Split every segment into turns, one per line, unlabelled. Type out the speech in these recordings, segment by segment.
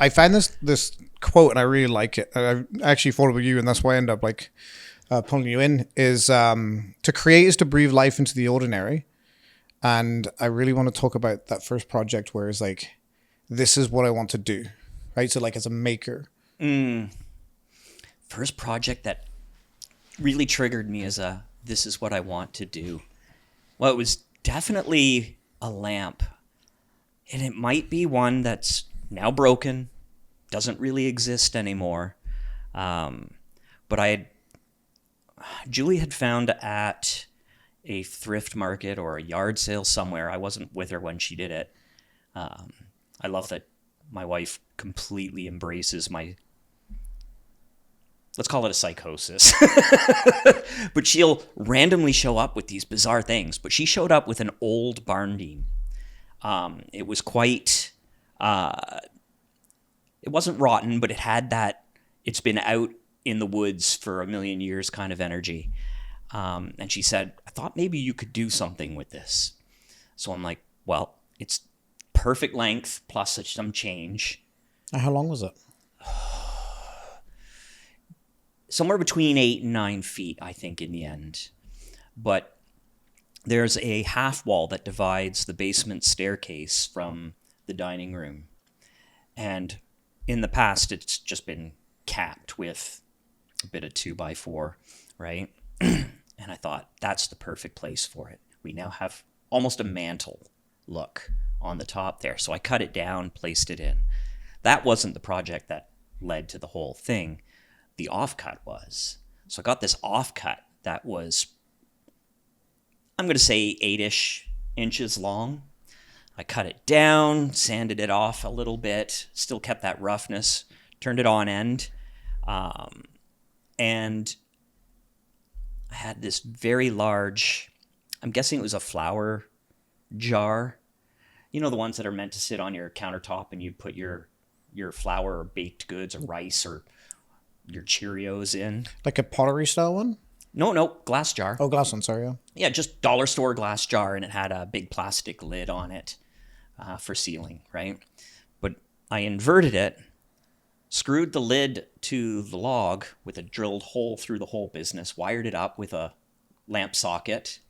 I found this quote and I really like it. I actually thought of you, and that's why I end up like pulling you in. Is to create is to breathe life into the ordinary, and I really want to talk about that first project where it's like, this is what I want to do, right? So like as a maker.
First project that really triggered me as this is what I want to do. Well, it was definitely a lamp. And it might be one that's now broken, doesn't really exist anymore. But Julie had found at a thrift market or a yard sale somewhere. I wasn't with her when she did it. I love that my wife completely embraces my, let's call it a psychosis. But she'll randomly show up with these bizarre things. But she showed up with an old barn beam. It was quite, it wasn't rotten, but it had that, it's been out in the woods for a million years kind of energy. And she said, I thought maybe you could do something with this. So I'm like, well, it's perfect length plus some change.
How long was it?
Somewhere between 8 and 9 feet, I think, in the end. But there's a half wall that divides the basement staircase from the dining room. And in the past, it's just been capped with a bit of 2x4, right? And I thought, that's the perfect place for it. We now have almost a mantle look on the top there. So I cut it down, placed it in. That wasn't the project that led to the whole thing. The offcut was. So I got this offcut that was, I'm going to say 8-ish inches long. I cut it down, sanded it off a little bit, still kept that roughness, turned it on end. And I had this very large, I'm guessing it was a flour jar. You know, the ones that are meant to sit on your countertop and you put your flour or baked goods or rice or your Cheerios in.
Like a pottery style one?
No, glass jar.
Oh, glass one, sorry. Yeah.
Yeah, just dollar store glass jar, and it had a big plastic lid on it for sealing, right? But I inverted it, screwed the lid to the log with a drilled hole through the whole business, wired it up with a lamp socket,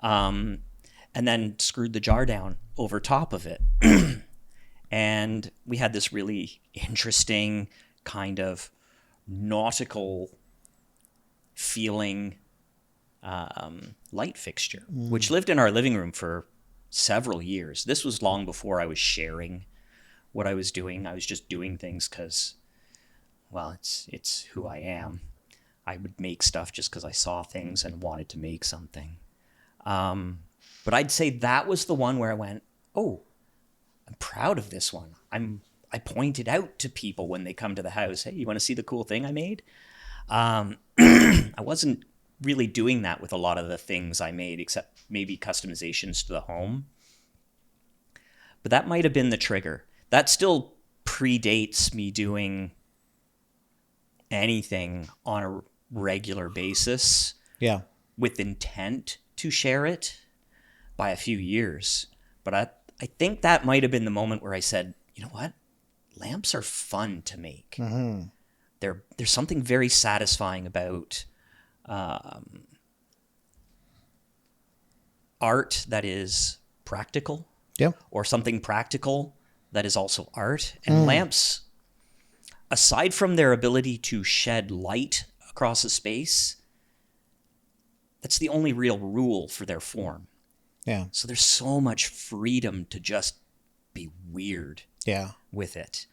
and then screwed the jar down over top of it. And we had this really interesting kind of nautical feeling light fixture, which lived in our living room for several years. This was long before I was sharing what I was doing. I was just doing things because, well, it's who I am. I would make stuff just because I saw things and wanted to make something. But I'd say that was the one where I went, oh, I'm proud of this one. I point it out to people when they come to the house. Hey, you want to see the cool thing I made? I wasn't really doing that with a lot of the things I made, except maybe customizations to the home. But that might have been the trigger. That still predates me doing anything on a regular basis.
Yeah.
With intent to share it by a few years. But I think that might have been the moment where I said, you know what? Lamps are fun to make. Mm-hmm. There's something very satisfying about art that is practical.
Yeah.
Or something practical that is also art. And lamps, aside from their ability to shed light across a space, that's the only real rule for their form.
Yeah.
So there's so much freedom to just be weird with it.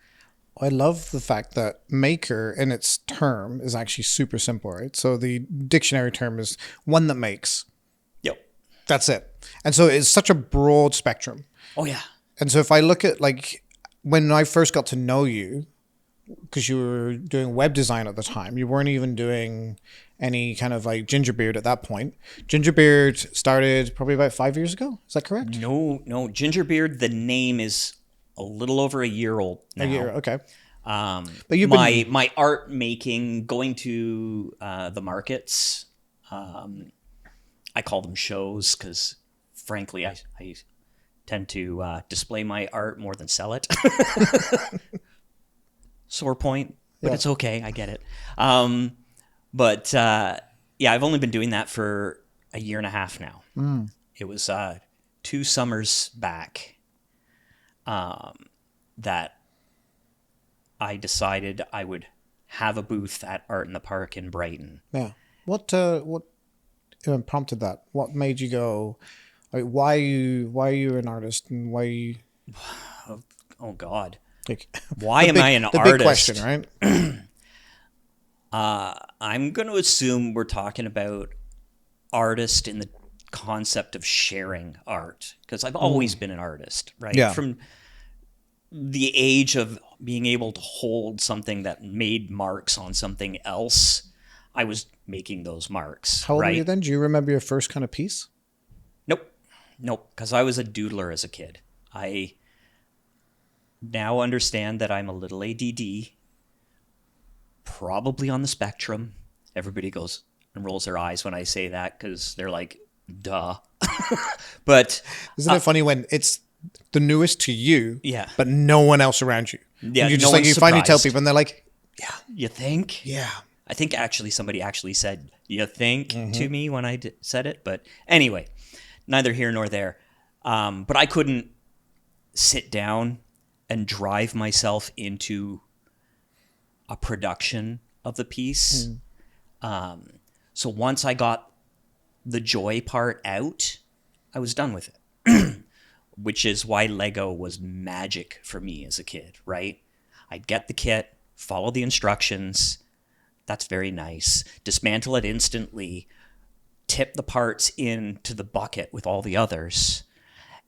I love the fact that maker in its term is actually super simple, right? So the dictionary term is one that makes.
Yep.
That's it. And so it's such a broad spectrum.
Oh, yeah.
And so if I look at like when I first got to know you, because you were doing web design at the time, you weren't even doing any kind of like Gingerbeard at that point. Gingerbeard started probably about 5 years ago. Is that correct?
No. Gingerbeard, the name is a little over a year old now.
A year, okay.
But you've my art making, going to the markets, I call them shows because, frankly, I tend to display my art more than sell it. sore point, but
Yeah.
it's okay. I get it. But yeah, I've only been doing that for a year and a half now. It was 2 summers back that I decided I would have a booth at Art in the Park in Brighton.
Yeah. What prompted that? What made you go? Like, why are you an artist, and why you
Oh God,
like
why am I an
the
artist?
big question, right?
I'm going to assume we're talking about artist in the concept of sharing art, because I've always been an artist, right?
Yeah.
From the age of being able to hold something that made marks on something else, I was making those marks,
How old were you
right?
then? Do you remember your first kind of piece?
Nope. Nope. Because I was a doodler as a kid. I now understand that I'm a little ADD, probably on the spectrum. Everybody goes and rolls their eyes when I say that because they're like, duh. But
Isn't it funny when it's the newest to you,
yeah.
but no one else around you?
Yeah,
And you
no
just like
one's
you finally tell
surprised.
people, and they're like,
You think?
yeah.
I think actually somebody actually said, you think to me when I said it. But anyway, neither here nor there. But I couldn't sit down and drive myself into a production of the piece. So once I got the joy part out, I was done with it. Which is why Lego was magic for me as a kid, right? I'd get the kit, follow the instructions. That's very nice. Dismantle it instantly, tip the parts into the bucket with all the others,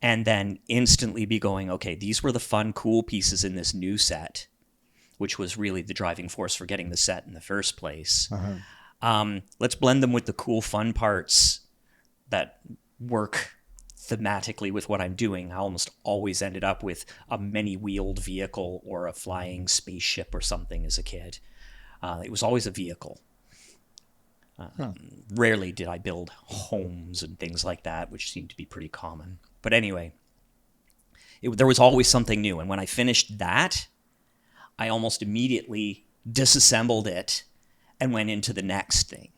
and then instantly be going, okay, these were the fun, cool pieces in this new set, which was really the driving force for getting the set in the first place. Let's blend them with the cool, fun parts that work thematically with what I'm doing. I almost always ended up with a many-wheeled vehicle or a flying spaceship or something as a kid. It was always a vehicle. Rarely did I build homes and things like that, which seemed to be pretty common. But anyway, there was always something new. And when I finished that, I almost immediately disassembled it and went into the next thing.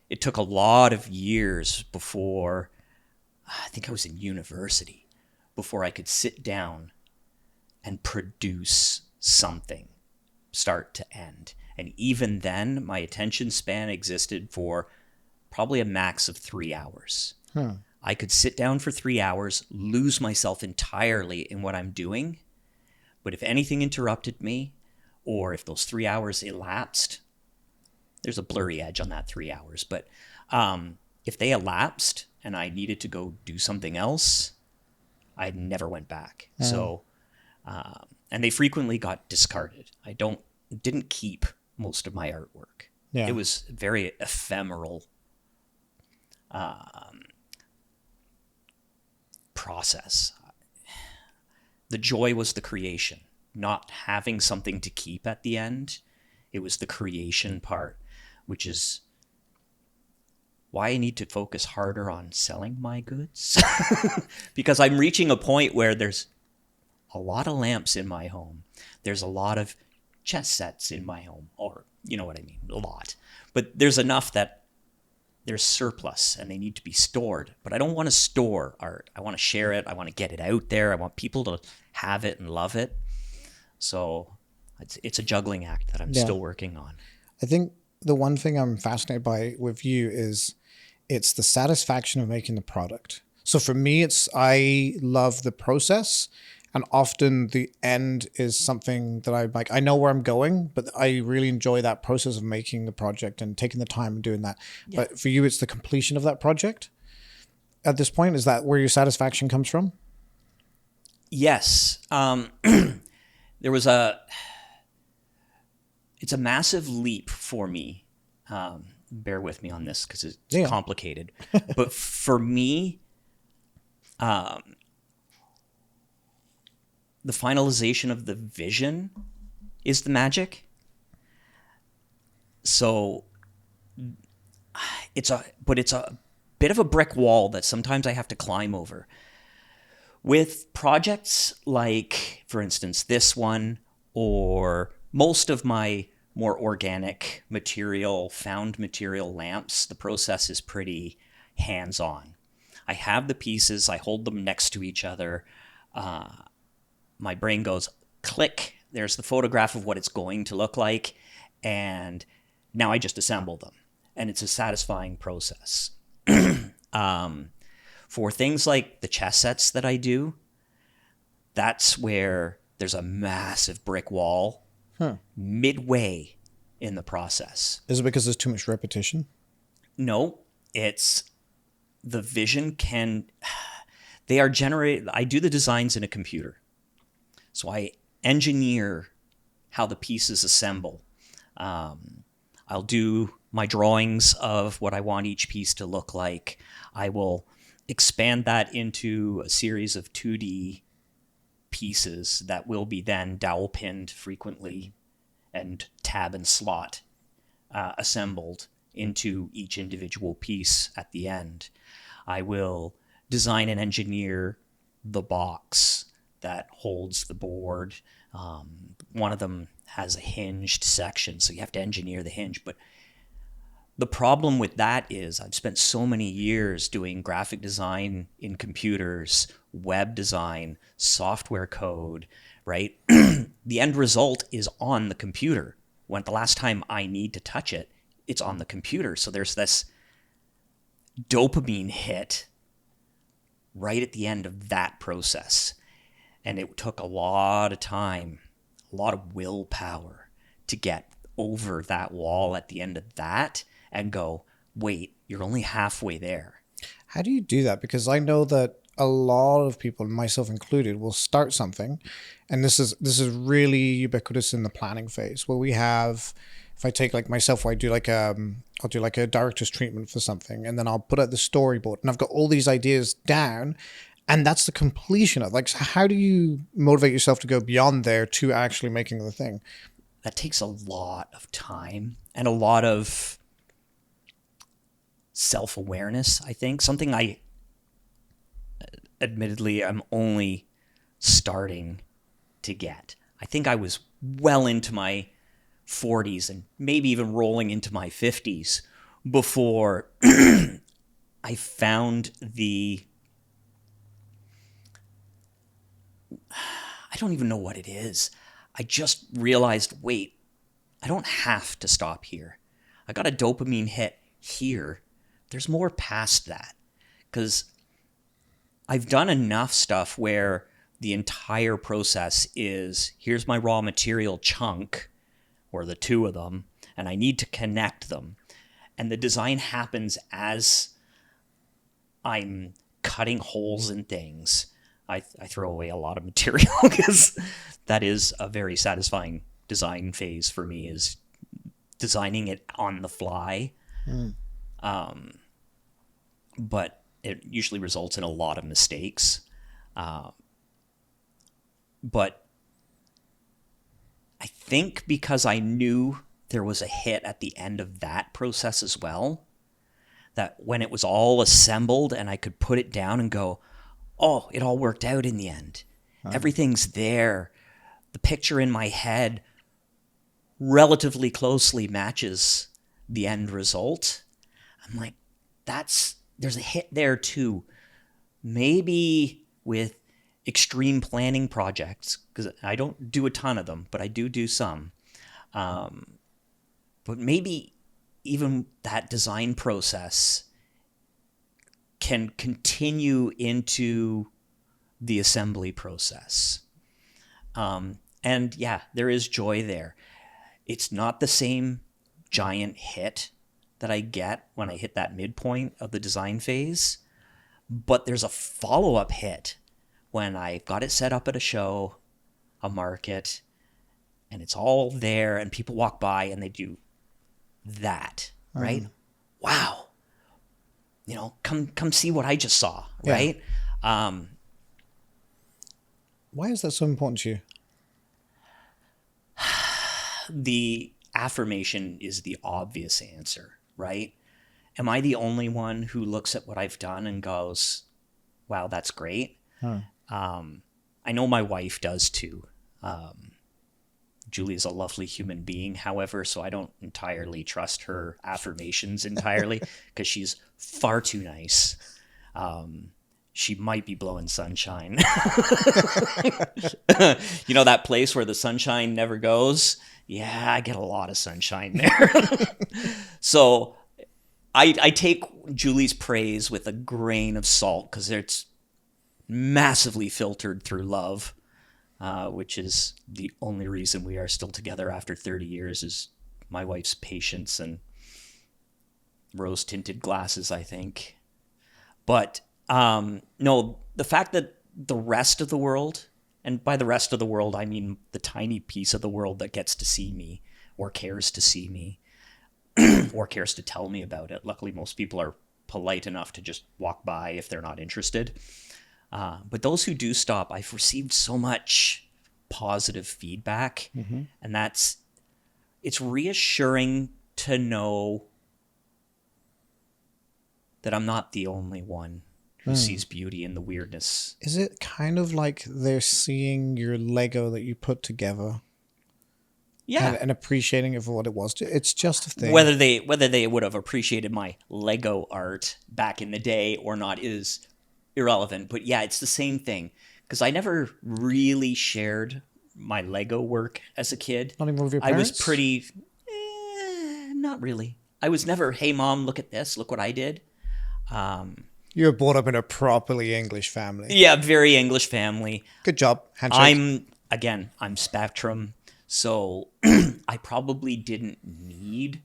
It took a lot of years before, I think I was in university, before I could sit down and produce something start to end. And even then, my attention span existed for probably a max of 3 hours. I could sit down for 3 hours, lose myself entirely in what I'm doing. But if anything interrupted me, or if those 3 hours elapsed, there's a blurry edge on that 3 hours. But if they elapsed and I needed to go do something else, I never went back. So, and they frequently got discarded. I didn't keep most of my artwork.
Yeah.
It was very ephemeral process. The joy was the creation, not having something to keep at the end. It was the creation part, which is why I need to focus harder on selling my goods. Because I'm reaching a point where there's a lot of lamps in my home. There's a lot of chess sets in my home, or you know what I mean, a lot. But there's enough that there's surplus and they need to be stored. But I don't want to store art. I want to share it. I want to get it out there. I want people to have it and love it. So it's a juggling act that I'm still working on.
I think the one thing I'm fascinated by with you is it's the satisfaction of making the product. So for me, I love the process, and often the end is something that I like. I know where I'm going, but I really enjoy that process of making the project and taking the time and doing that. Yeah. But for you, it's the completion of that project. At this point, is that where your satisfaction comes from?
Yes. It's a massive leap for me. Bear with me on this because it's complicated. But for me, the finalization of the vision is the magic. So it's a bit of a brick wall that sometimes I have to climb over. With projects like, for instance, this one or most of my more organic material, found material lamps, the process is pretty hands-on. I have the pieces, I hold them next to each other. My brain goes, click, there's the photograph of what it's going to look like, and now I just assemble them. And it's a satisfying process. For things like the chess sets that I do, that's where there's a massive brick wall midway in the process.
Is it because there's too much repetition?
No, it's the vision they are generated. I do the designs in a computer. So I engineer how the pieces assemble. I'll do my drawings of what I want each piece to look like. I will expand that into a series of 2D pieces that will be then dowel pinned frequently and tab and slot assembled into each individual piece at the end. I will design and engineer the box that holds the board. One of them has a hinged section, so you have to engineer the hinge. But the problem with that is I've spent so many years doing graphic design in computers, web design, software code, right? The end result is on the computer. When the last time I need to touch it, it's on the computer. So there's this dopamine hit right at the end of that process. And it took a lot of time, a lot of willpower to get over that wall at the end of that and go, wait, you're only halfway there.
How do you do that? Because I know that a lot of people, myself included, will start something, and this is really ubiquitous in the planning phase, where we have, if I take like myself, where I do like I'll do like a director's treatment for something, and then I'll put out the storyboard, and I've got all these ideas down, and that's the completion of, like, so how do you motivate yourself to go beyond there to actually making the thing?
That takes a lot of time and a lot of self-awareness, I think. Something I admittedly I'm only starting to get. I think I was well into my 40s and maybe even rolling into my 50s before I found I don't even know what it is. I just realized, wait, I don't have to stop here. I got a dopamine hit here. There's more past that, because I've done enough stuff where the entire process is, here's my raw material chunk, or the two of them, and I need to connect them. And the design happens as I'm cutting holes in things. I throw away a lot of material because that is a very satisfying design phase for me, is designing it on the fly. But it usually results in a lot of mistakes. But I think because I knew there was a hit at the end of that process as well, that when it was all assembled and I could put it down and go, oh, it all worked out in the end. Everything's there. The picture in my head relatively closely matches the end result. I'm like, there's a hit there too. Maybe with extreme planning projects, because I don't do a ton of them, but I do some. But maybe even that design process can continue into the assembly process. And yeah, there is joy there. It's not the same giant hit that I get when I hit that midpoint of the design phase, but there's a follow-up hit when I've got it set up at a show, a market, and it's all there, and people walk by and they do that, right? Wow. Come see what I just saw, right?
Why is that so important to you?
The affirmation is the obvious answer, right? Am I the only one who looks at what I've done and goes, wow, that's great? I know my wife does too. Julie is a lovely human being, however, so I don't entirely trust her affirmations entirely because she's far too nice. She might be blowing sunshine. You know that place where the sunshine never goes? Yeah, I get a lot of sunshine there. So I take Julie's praise with a grain of salt because it's massively filtered through love, which is the only reason we are still together after 30 years is my wife's patience and rose-tinted glasses, I think. But no, the fact that the rest of the world, and by the rest of the world, I mean the tiny piece of the world that gets to see me or cares to see me or cares to tell me about it. Luckily, most people are polite enough to just walk by if they're not interested. But those who do stop, I've received so much positive feedback, and it's reassuring to know that I'm not the only one who sees beauty in the weirdness.
Is it kind of like they're seeing your Lego that you put together?
Yeah.
And appreciating it for what it was. It's just a thing.
Whether they would have appreciated my Lego art back in the day or not is irrelevant. But yeah, it's the same thing. Because I never really shared my Lego work as a kid.
Not even with your
I
parents?
was pretty... not really. I was never, hey, Mom, look at this. Look what I did.
You were brought up in a properly English family.
Yeah, very English family.
Good job. Handshake.
I'm spectrum. So I probably didn't need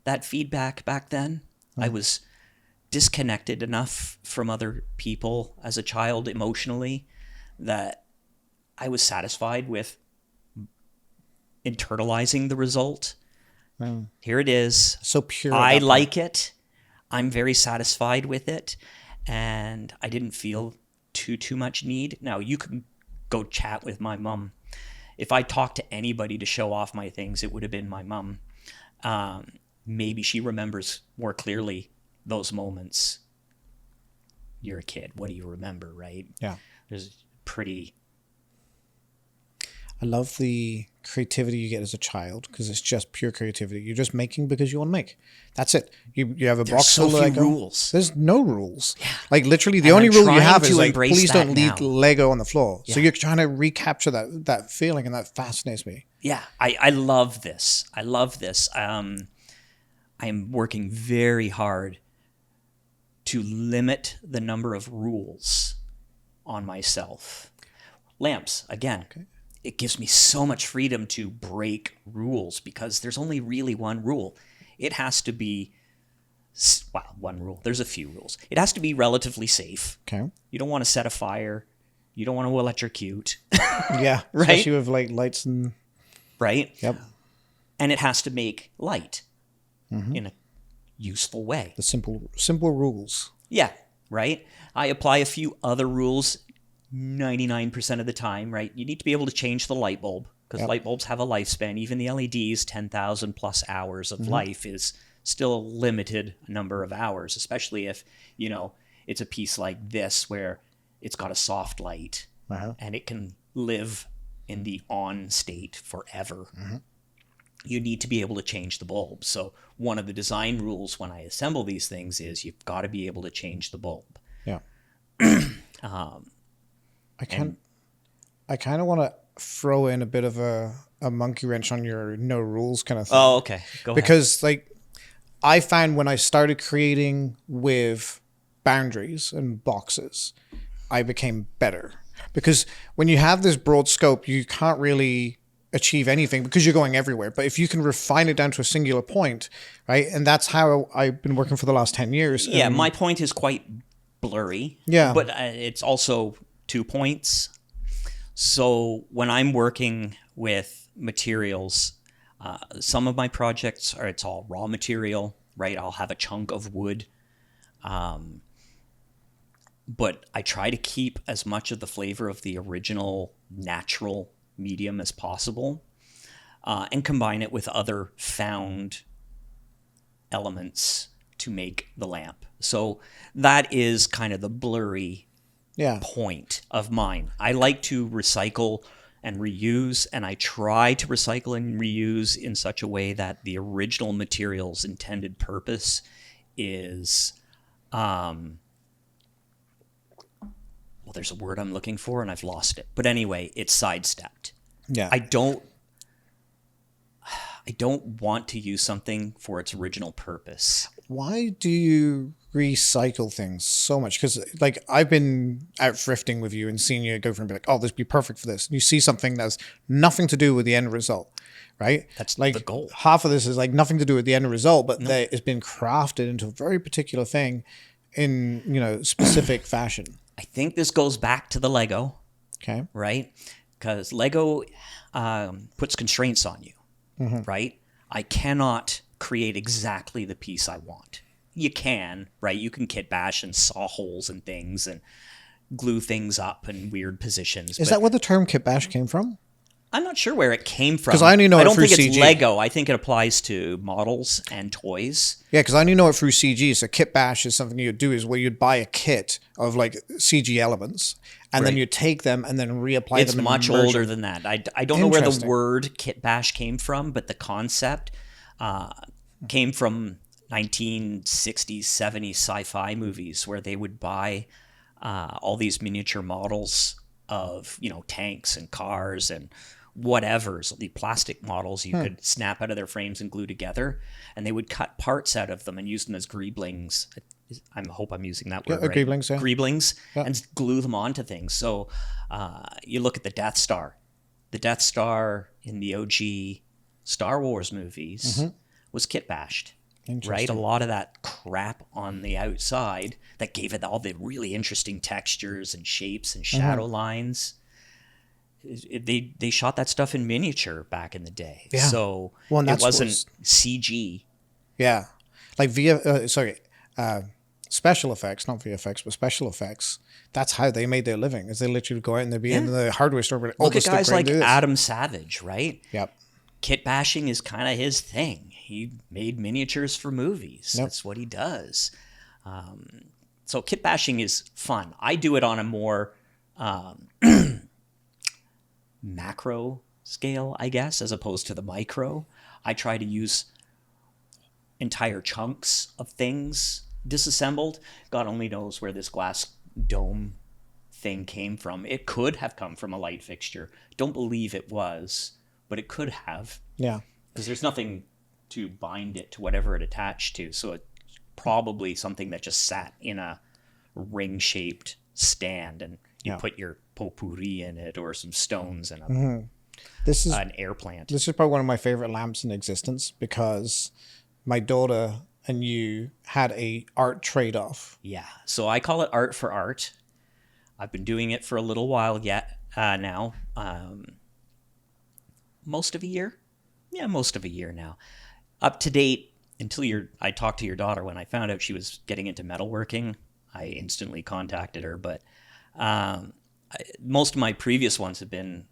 that feedback back then. I was disconnected enough from other people as a child emotionally that I was satisfied with internalizing the result. Here it is.
So pure.
I like it. I'm very satisfied with it. And I didn't feel too much need. Now, you can go chat with my mom. If I talked to anybody to show off my things, it would have been my mom. Maybe she remembers more clearly those moments. You're a kid. What do you remember, right?
Yeah.
There's pretty...
I love the creativity you get as a child because it's just pure creativity. You're just making because you want to make. That's it. You have a box
so
full of
few
Lego.
rules.
There's no rules.
Yeah.
Like literally the
And
only
I'm
rule you
trying
have
to
is like,
embrace
please
that
don't leave
now.
Lego on the floor. So
Yeah.
you're trying to recapture that feeling, and that fascinates me.
Yeah, I love this. I love this. I'm working very hard to limit the number of rules on myself. Lamps, again, it gives me so much freedom to break rules because there's only really one rule. It has to be, well, one rule. There's a few rules. It has to be relatively safe.
Okay.
You don't want to set a fire. You don't want to electrocute.
Yeah.
Right?
Especially with like lights and...
Right?
Yep.
And it has to make light in a useful way.
The simple rules.
Yeah, right? I apply a few other rules 99% of the time, right? You need to be able to change the light bulb because light bulbs have a lifespan. Even the LEDs, 10,000 plus hours of life is still a limited number of hours, especially if, you know, it's a piece like this where it's got a soft light and it can live in the on state forever. You need to be able to change the bulb. So one of the design rules when I assemble these things is you've got to be able to change the bulb.
Yeah. I kind of want to throw in a bit of a monkey wrench on your no rules kind of thing.
Oh, okay. Go ahead.
Because like I found when I started creating with boundaries and boxes, I became better. Because when you have this broad scope, you can't really achieve anything because you're going everywhere. But if you can refine it down to a singular point, right? And that's how I've been working for the last 10 years.
Yeah, my point is quite blurry.
Yeah.
But it's also 2 points. So when I'm working with materials, some of my projects are, it's all raw material, right? I'll have a chunk of wood. But I try to keep as much of the flavor of the original natural medium as possible, and combine it with other found elements to make the lamp. So that is kind of the blurry point of mine. I like to recycle and reuse, and I try to recycle and reuse in such a way that the original material's intended purpose is, well, there's a word I'm looking for and I've lost it. But anyway, it's sidestepped.
Yeah.
I don't want to use something for its original purpose.
Why do you recycle things so much? Because like I've been out thrifting with you and seen you go from and be like, oh, this would be perfect for this. And you see something that's nothing to do with the end result, right?
That's
like
the goal.
Half of this is like nothing to do with the end result, but that it's been crafted into a very particular thing in, you know, specific fashion.
I think this goes back to the Lego,
Okay.
right? Because Lego puts constraints on you, right? I cannot create exactly the piece I want. You can, right? You can kit bash and saw holes and things and glue things up in weird positions.
Is that where the term kit bash came from?
I'm not sure where it came from.
'Cause I only know
I
it
don't
through
think it's
CG.
Lego. I think it applies to models and toys.
Yeah, because I only know it through CG. So kit bash is something you'd do is where you'd buy a kit of like CG elements and then
Right.
you take them and then reapply
It's
them.
much
merge
older
them.
than that. I don't know where the
Interesting.
word kit bash came from, but the concept came from 1960s, 70s sci-fi movies where they would buy all these miniature models of, you know, tanks and cars and whatever's, the plastic models you could snap out of their frames and glue together, and they would cut parts out of them and use them as greeblings. I hope I'm using that word right.
greeblings, yeah.
Greeblings, and glue them onto things. So you look at the Death Star. The Death Star in the OG Star Wars movies was kit bashed. Right? A lot of that crap on the outside that gave it all the really interesting textures and shapes and shadow lines. They shot that stuff in miniature back in the day.
Yeah.
So
Well, and
it
that's
wasn't
what's-
CG.
Yeah. Like special effects, not VFX, but special effects. That's how they made their living. Is they literally go out and they'd be in the hardware store. But,
Look at guys like Adam Savage, right?
Yep.
Kit bashing is kind of his thing. He made miniatures for movies.
Yep.
That's what he does. So kit bashing is fun. I do it on a more macro scale, I guess, as opposed to the micro. I try to use entire chunks of things disassembled. God only knows where this glass dome thing came from. It could have come from a light fixture. Don't believe it was, but it could have.
Yeah.
Because there's nothing to bind it to whatever it attached to. So it's probably something that just sat in a ring-shaped stand and you put your potpourri in it or some stones and
This is
an air plant.
This is probably one of my favorite lamps in existence because my daughter and you had a art trade-off.
Yeah. So I call it art for art. I've been doing it for a little while now. Most of a year. Yeah, most of a year now. Up to date until I talked to your daughter when I found out she was getting into metalworking. I instantly contacted her, but most of my previous ones have been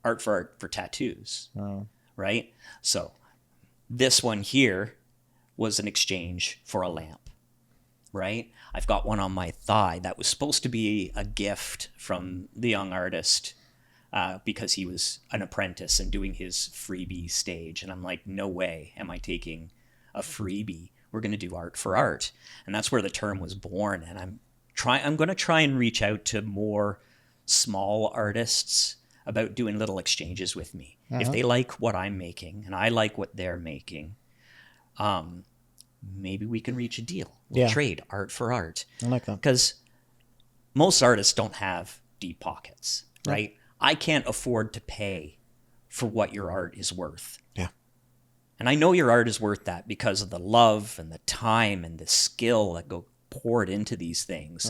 art for tattoos, right? So this one here was an exchange for a lamp, right? I've got one on my thigh that was supposed to be a gift from the young artist because he was an apprentice and doing his freebie stage. And I'm like, no way am I taking a freebie. We're going to do art for art. And that's where the term was born. And I'm going to try and reach out to more small artists about doing little exchanges with me. If they like what I'm making and I like what they're making, maybe we can reach a deal. We'll trade art for art.
I like that.
Because most artists don't have deep pockets, right? I can't afford to pay for what your art is worth.
Yeah.
And I know your art is worth that because of the love and the time and the skill that go poured into these things.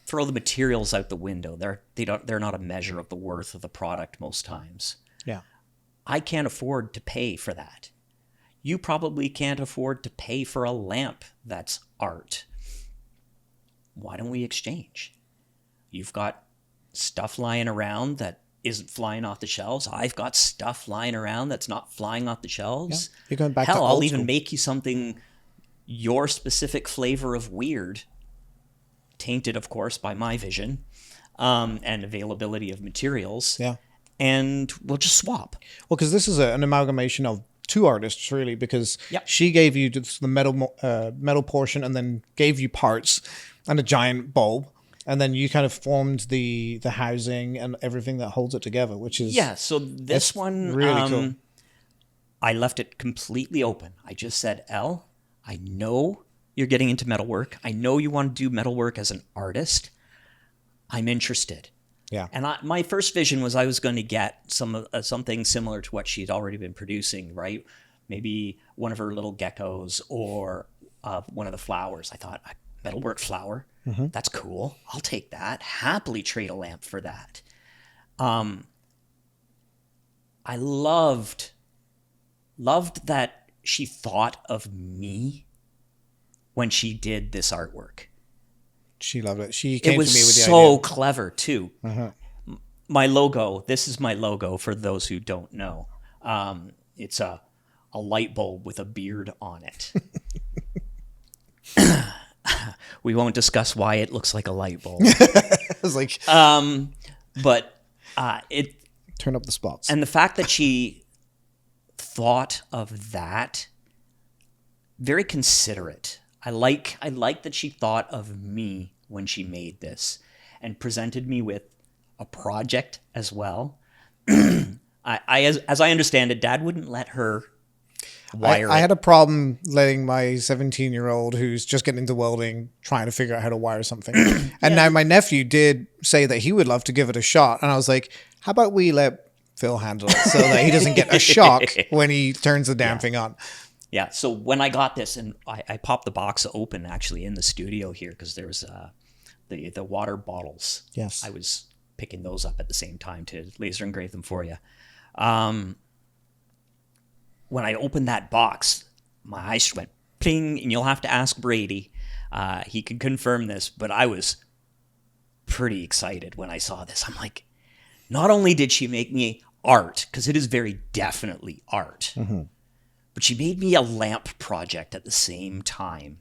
Throw the materials out the window. They're not a measure of the worth of the product most times.
Yeah.
I can't afford to pay for that. You probably can't afford to pay for a lamp that's art. Why don't we exchange? You've got stuff lying around that isn't flying off the shelves. I've got stuff lying around that's not flying off the shelves.
Yeah. You're going back to
Hell,
old
I'll even
school.
make you something your specific flavor of weird, tainted, of course, by my vision and availability of materials.
Yeah.
and we'll just swap.
Well, because this is an amalgamation of two artists, really, because
Yep.
she gave you just the metal portion and then gave you parts and a giant bulb. And then you kind of formed the housing and everything that holds it together, which is...
Yeah, so this one,
really cool.
I left it completely open. I just said, Elle, I know you're getting into metalwork. I know you want to do metalwork as an artist. I'm interested.
Yeah.
And my first vision was I was going to get something similar to what she'd already been producing, right? Maybe one of her little geckos or one of the flowers. I thought, metalwork flower, that's cool. I'll take that. Happily trade a lamp for that. I loved that she thought of me when she did this artwork.
She loved it. She came to me with the
idea. It was so clever, too. My logo, this is my logo for those who don't know. It's a light bulb with a beard on it. We won't discuss why it looks like a light bulb.
I was like...
but it...
Turn up the spots.
And the fact that she thought of that, very considerate. I like that she thought of me when she made this and presented me with a project as well. As I understand it, Dad wouldn't let her wire
I had a problem letting my 17-year-old who's just getting into welding trying to figure out how to wire something. And now my nephew did say that he would love to give it a shot. And I was like, how about we let Phil handle it so that he doesn't get a shock when he turns the damn thing on?
Yeah, so when I got this, and I popped the box open actually in the studio here because there was the water bottles.
Yes.
I was picking those up at the same time to laser engrave them for you. When I opened that box, my eyes went ping, and you'll have to ask Brady. He can confirm this, but I was pretty excited when I saw this. I'm like, not only did she make me art, because it is very definitely art, but she made me a lamp project at the same time.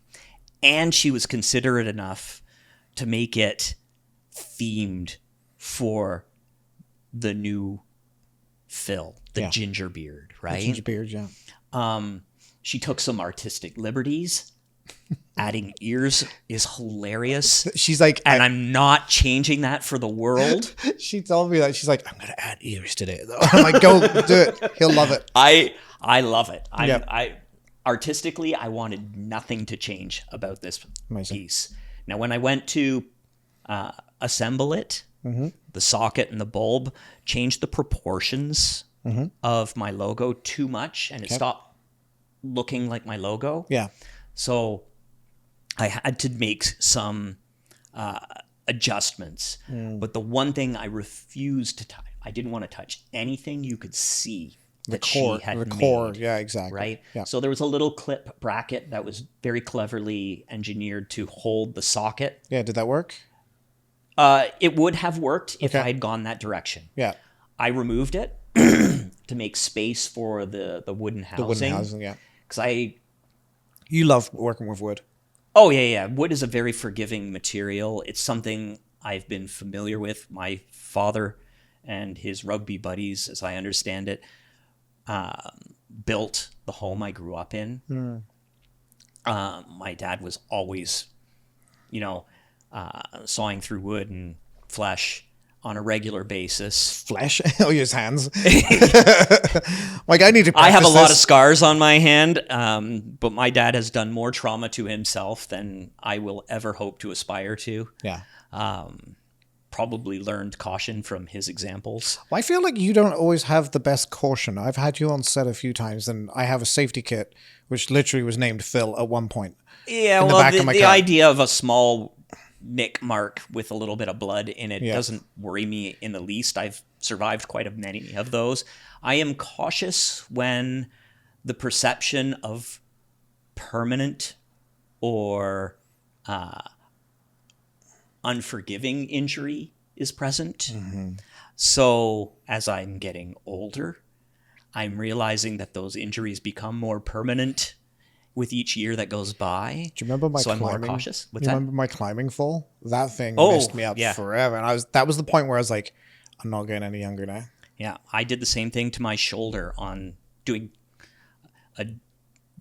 And she was considerate enough to make it themed for the new Phil, the ginger beard, right?
The ginger beard, yeah.
She took some artistic liberties. Adding ears is hilarious.
She's like...
And I'm not changing that for the world.
She told me that. She's like, I'm going to add ears today, though. I'm like, go do it. He'll love it.
I love it. Artistically, I wanted nothing to change about this piece. Now, when I went to assemble it, the socket and the bulb changed the proportions of my logo too much, and it stopped looking like my logo.
Yeah.
So I had to make some adjustments. But the one thing I refused to touch, I didn't want to touch anything you could see that she had made. The core,
yeah, exactly.
Right?
Yeah.
So there was a little clip bracket that was very cleverly engineered to hold the socket.
Yeah, did that work?
It would have worked if I had gone that direction.
Yeah.
I removed it to make space for the wooden housing.
The wooden housing, yeah.
Because
You love working with wood.
Oh, yeah. Wood is a very forgiving material. It's something I've been familiar with. My father and his rugby buddies, as I understand it, built the home I grew up in. My dad was always, sawing through wood and flesh on a regular basis.
Flesh? Oh, his hands. Like, I need to practice
I have a lot
this.
of scars on my hand, but my dad has done more trauma to himself than I will ever hope to aspire to.
Yeah.
Probably learned caution from his examples.
Well, I feel like you don't always have the best caution. I've had you on set a few times, and I have a safety kit, which literally was named Phil at one point.
Yeah, well, the idea of a small nick mark with a little bit of blood in it doesn't worry me in the least. I've survived quite many of those. I am cautious when the perception of permanent or unforgiving injury is present. So as I'm getting older, I'm realizing that those injuries become more permanent with each year that goes by.
Do you remember my
climbing?
I'm
more cautious.
Remember my climbing fall? That thing messed me up forever. And that was the point where I was like, I'm not getting any younger now.
Yeah. I did the same thing to my shoulder on doing a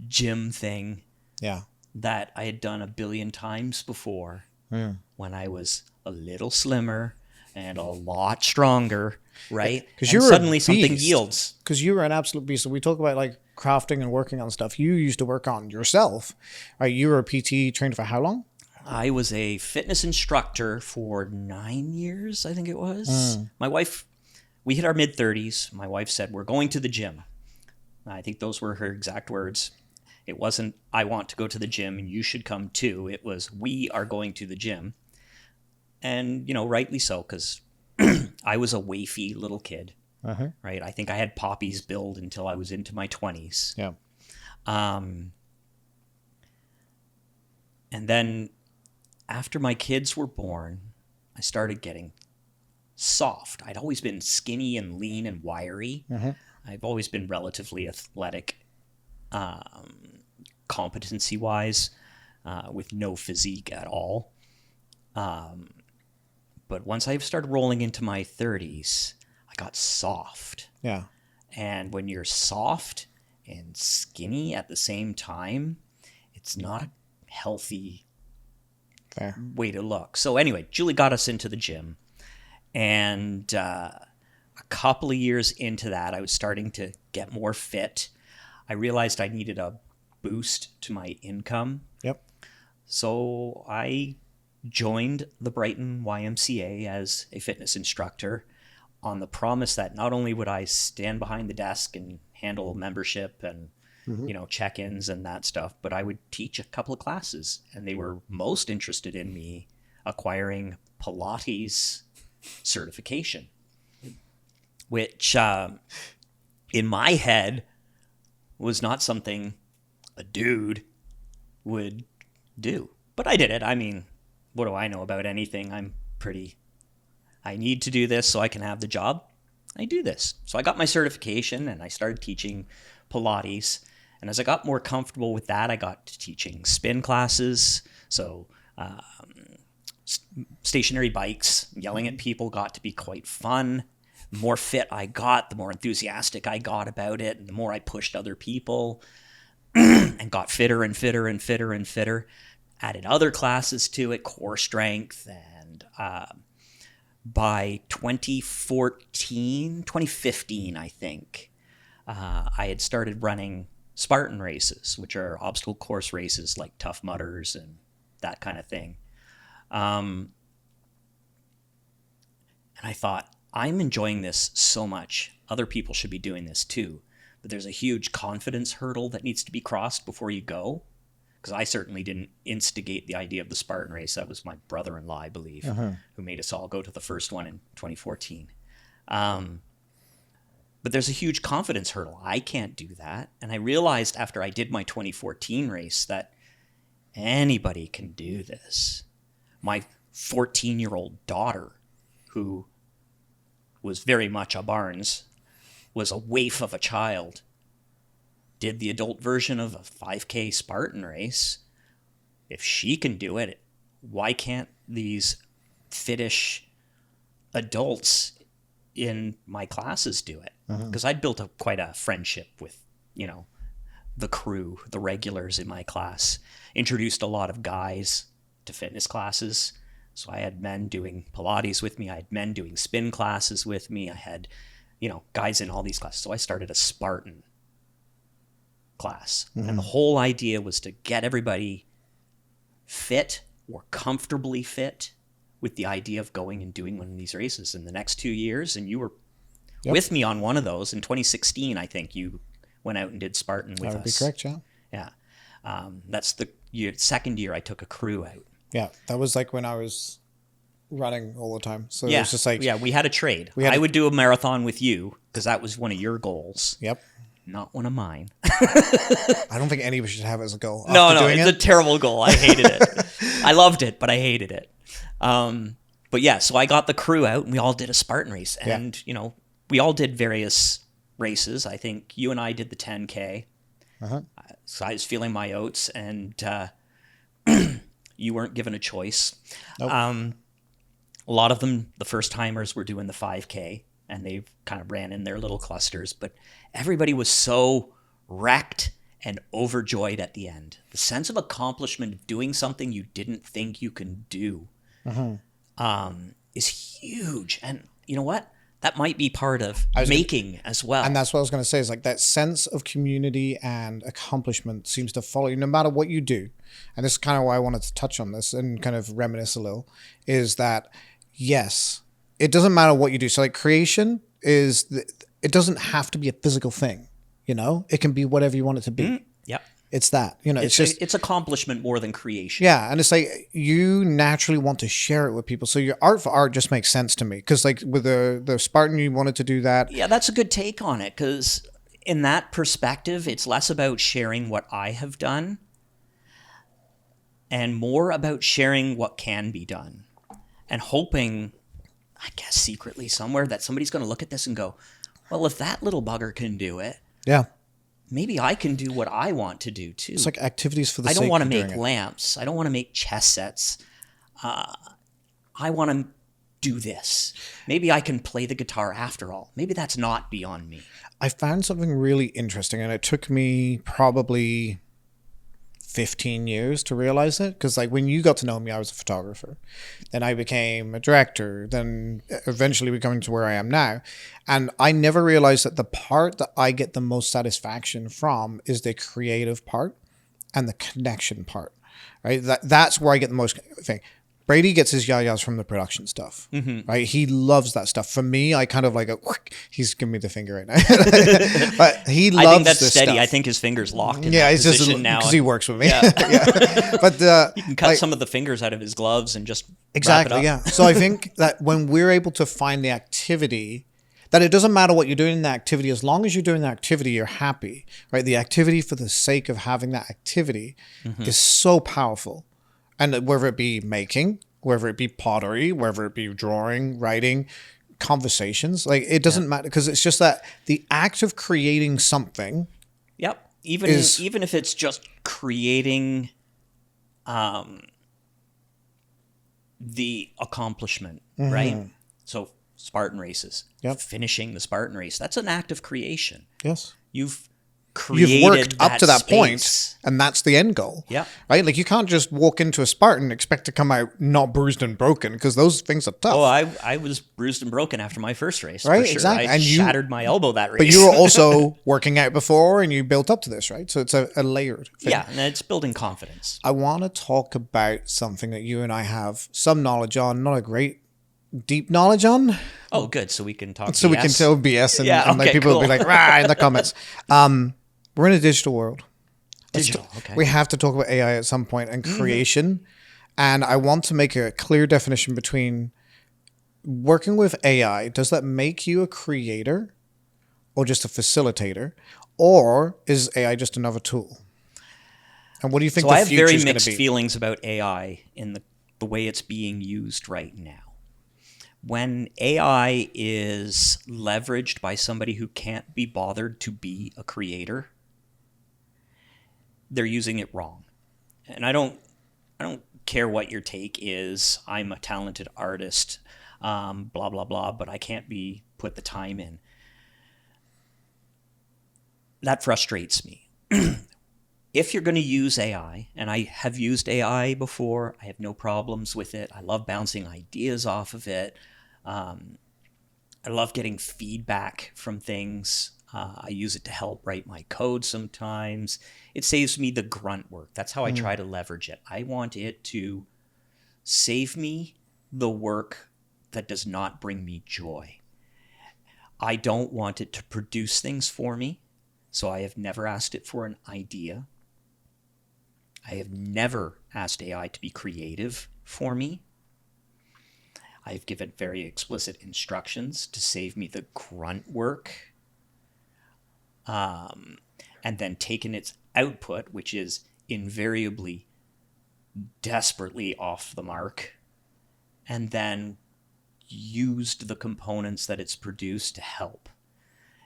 gym thing
Yeah.
that I had done a billion times before
Yeah.
when I was a little slimmer and a lot stronger, right?
Because
And
you were
suddenly
a
something
beast.
yields.
Because you were an absolute beast. So we talk about like crafting and working on stuff. You used to work on yourself. Right? You were a PT trainer for how long?
I was a fitness instructor for 9 years, I think it was. My wife, we hit our mid 30s. My wife said, "We're going to the gym." I think those were her exact words. It wasn't, "I want to go to the gym and you should come too." It was, "We are going to the gym." And, rightly so, because I was a wafy little kid,
Uh-huh.
right? I think I had Poppy's build until I was into my 20s.
Yeah.
And then after my kids were born, I started getting soft. I'd always been skinny and lean and wiry. I've always been relatively athletic, competency-wise, with no physique at all. But once I started rolling into my 30s, I got soft.
Yeah.
And when you're soft and skinny at the same time, it's not a healthy
Fair.
way to look. So anyway, Julie got us into the gym. And a couple of years into that, I was starting to get more fit. I realized I needed a boost to my income.
Yep.
So I joined the Brighton YMCA as a fitness instructor on the promise that not only would I stand behind the desk and handle membership and check-ins and that stuff, but I would teach a couple of classes, and they were most interested in me acquiring Pilates certification, which in my head was not something a dude would do. But I did it. I mean, what do I know about anything? I need to do this so I can have the job. I do this. So I got my certification and I started teaching Pilates. And as I got more comfortable with that, I got to teaching spin classes. So stationary bikes, yelling at people got to be quite fun. The more fit I got, the more enthusiastic I got about it, and the more I pushed other people and got fitter and fitter and fitter and fitter. Added other classes to it, core strength, and by 2015, I think, I had started running Spartan races, which are obstacle course races like Tough Mudders and that kind of thing. And I thought, I'm enjoying this so much. Other people should be doing this too. But there's a huge confidence hurdle that needs to be crossed before you go. Because I certainly didn't instigate the idea of the Spartan race. That was my brother-in-law, I believe, who made us all go to the first one in 2014. But there's a huge confidence hurdle. I can't do that. And I realized after I did my 2014 race that anybody can do this. My 14-year-old daughter, who was very much a Barnes, was a waif of a child, did the adult version of a 5K Spartan race. If she can do it, why can't these fittish adults in my classes do it? Because I'd built up quite a friendship with, the crew, the regulars in my class. Introduced a lot of guys to fitness classes. So I had men doing Pilates with me. I had men doing spin classes with me. I had, guys in all these classes. So I started a Spartan class. And the whole idea was to get everybody fit or comfortably fit with the idea of going and doing one of these races in the next 2 years. And you were with me on one of those in 2016. I think you went out and did Spartan with us.
That would be correct, yeah.
Yeah. That's the second year I took a crew out.
Yeah, that was like when I was running all the time. So it
Yeah.
was just like...
Yeah, we had a trade. I would do a marathon with you because that was one of your goals.
Yep.
Not one of mine.
I don't think anybody should have it as a goal.
No, it's a terrible goal. I hated it. I loved it, but I hated it. But yeah, so I got the crew out and we all did a Spartan race. And, we all did various races. I think you and I did the 10K. So I was feeling my oats and you weren't given a choice.
Nope.
A lot of them, the first timers, were doing the 5K. and they kind of ran in their little clusters, but everybody was so wrecked and overjoyed at the end. The sense of accomplishment of doing something you didn't think you can do is huge. And you know what? That might be part of making as well.
And that's what I was going to say, is like that sense of community and accomplishment seems to follow you no matter what you do. And this is kind of why I wanted to touch on this and kind of reminisce a little, is that, yes, it doesn't matter what you do. So like creation it doesn't have to be a physical thing, you know? It can be whatever you want it to be.
Yep.
It's that, you know,
it's accomplishment more than creation.
Yeah. And it's like you naturally want to share it with people. So your art for art just makes sense to me. Because like with the Spartan, you wanted to do that.
Yeah, that's a good take on it. Because in that perspective, it's less about sharing what I have done and more about sharing what can be done. And hoping, I guess secretly somewhere, that somebody's going to look at this and go, well, if that little bugger can do it,
yeah,
maybe I can do what I want to do too.
It's like activities for the sake
I don't want to
of doing
make
it.
lamps. I don't want to make chess sets. I want to do this. Maybe I can play the guitar after all. Maybe that's not beyond me.
I found something really interesting, and it took me probably 15 years to realize it. Because like when you got to know me, I was a photographer. Then I became a director. Then eventually becoming to where I am now. And I never realized that the part that I get the most satisfaction from is the creative part and the connection part, right? That's where I get the most thing. Brady gets his yayas from the production stuff, right? He loves that stuff. For me, I kind of like he's giving me the finger right now, but he loves.
I think that's
this
steady.
stuff.
I think his finger's locked in
Yeah,
that
it's just
position now.
because he works with me.
Yeah.
Yeah. But
You can cut some of the fingers out of his gloves and just
exactly,
wrap it up.
yeah. So I think that when we're able to find the activity, that it doesn't matter what you're doing in the activity, as long as you're doing the activity, you're happy, right? The activity for the sake of having that activity is so powerful. And whether it be making, whether it be pottery, whether it be drawing, writing, conversations, like it doesn't matter, because it's just that the act of creating something.
Yep. Even if it's just creating the accomplishment, right? So Spartan races, finishing the Spartan race, that's an act of creation.
Yes.
You've created
worked up to that
space.
point, and that's the end goal.
Yeah.
Right? Like you can't just walk into a Spartan and expect to come out not bruised and broken, because those things are tough.
Oh, I was bruised and broken after my first race.
Right,
For sure.
exactly.
I
And
shattered my elbow that race.
But you were also working out before, and you built up to this, right? So it's a layered thing.
Yeah, and it's building confidence.
I want to talk about something that you and I have some knowledge on, not a great deep knowledge on.
Oh, good. So we can talk
So
BS.
we can tell BS, and,
Yeah,
and like
okay,
people will be
cool.
like, rah, in the comments. We're in a digital world.
Digital, okay.
We have to talk about AI at some point and creation. And I want to make a clear definition between working with AI. Does that make you a creator or just a facilitator? Or is AI just another tool? And what do you think
So
the
I have
future
very
is going to
mixed
be?
feelings about AI in the way it's being used right now. When AI is leveraged by somebody who can't be bothered to be a creator, they're using it wrong. And I don't care what your take is. I'm a talented artist, blah, blah, blah, but I can't put the time in. That frustrates me. If you're going to use AI, and I have used AI before, I have no problems with it. I love bouncing ideas off of it. I love getting feedback from things. I use it to help write my code sometimes. It saves me the grunt work. That's how I try to leverage it. I want it to save me the work that does not bring me joy. I don't want it to produce things for me, so I have never asked it for an idea. I have never asked AI to be creative for me. I've given very explicit instructions to save me the grunt work. And then taken its output, which is invariably desperately off the mark, and then used the components that it's produced to help.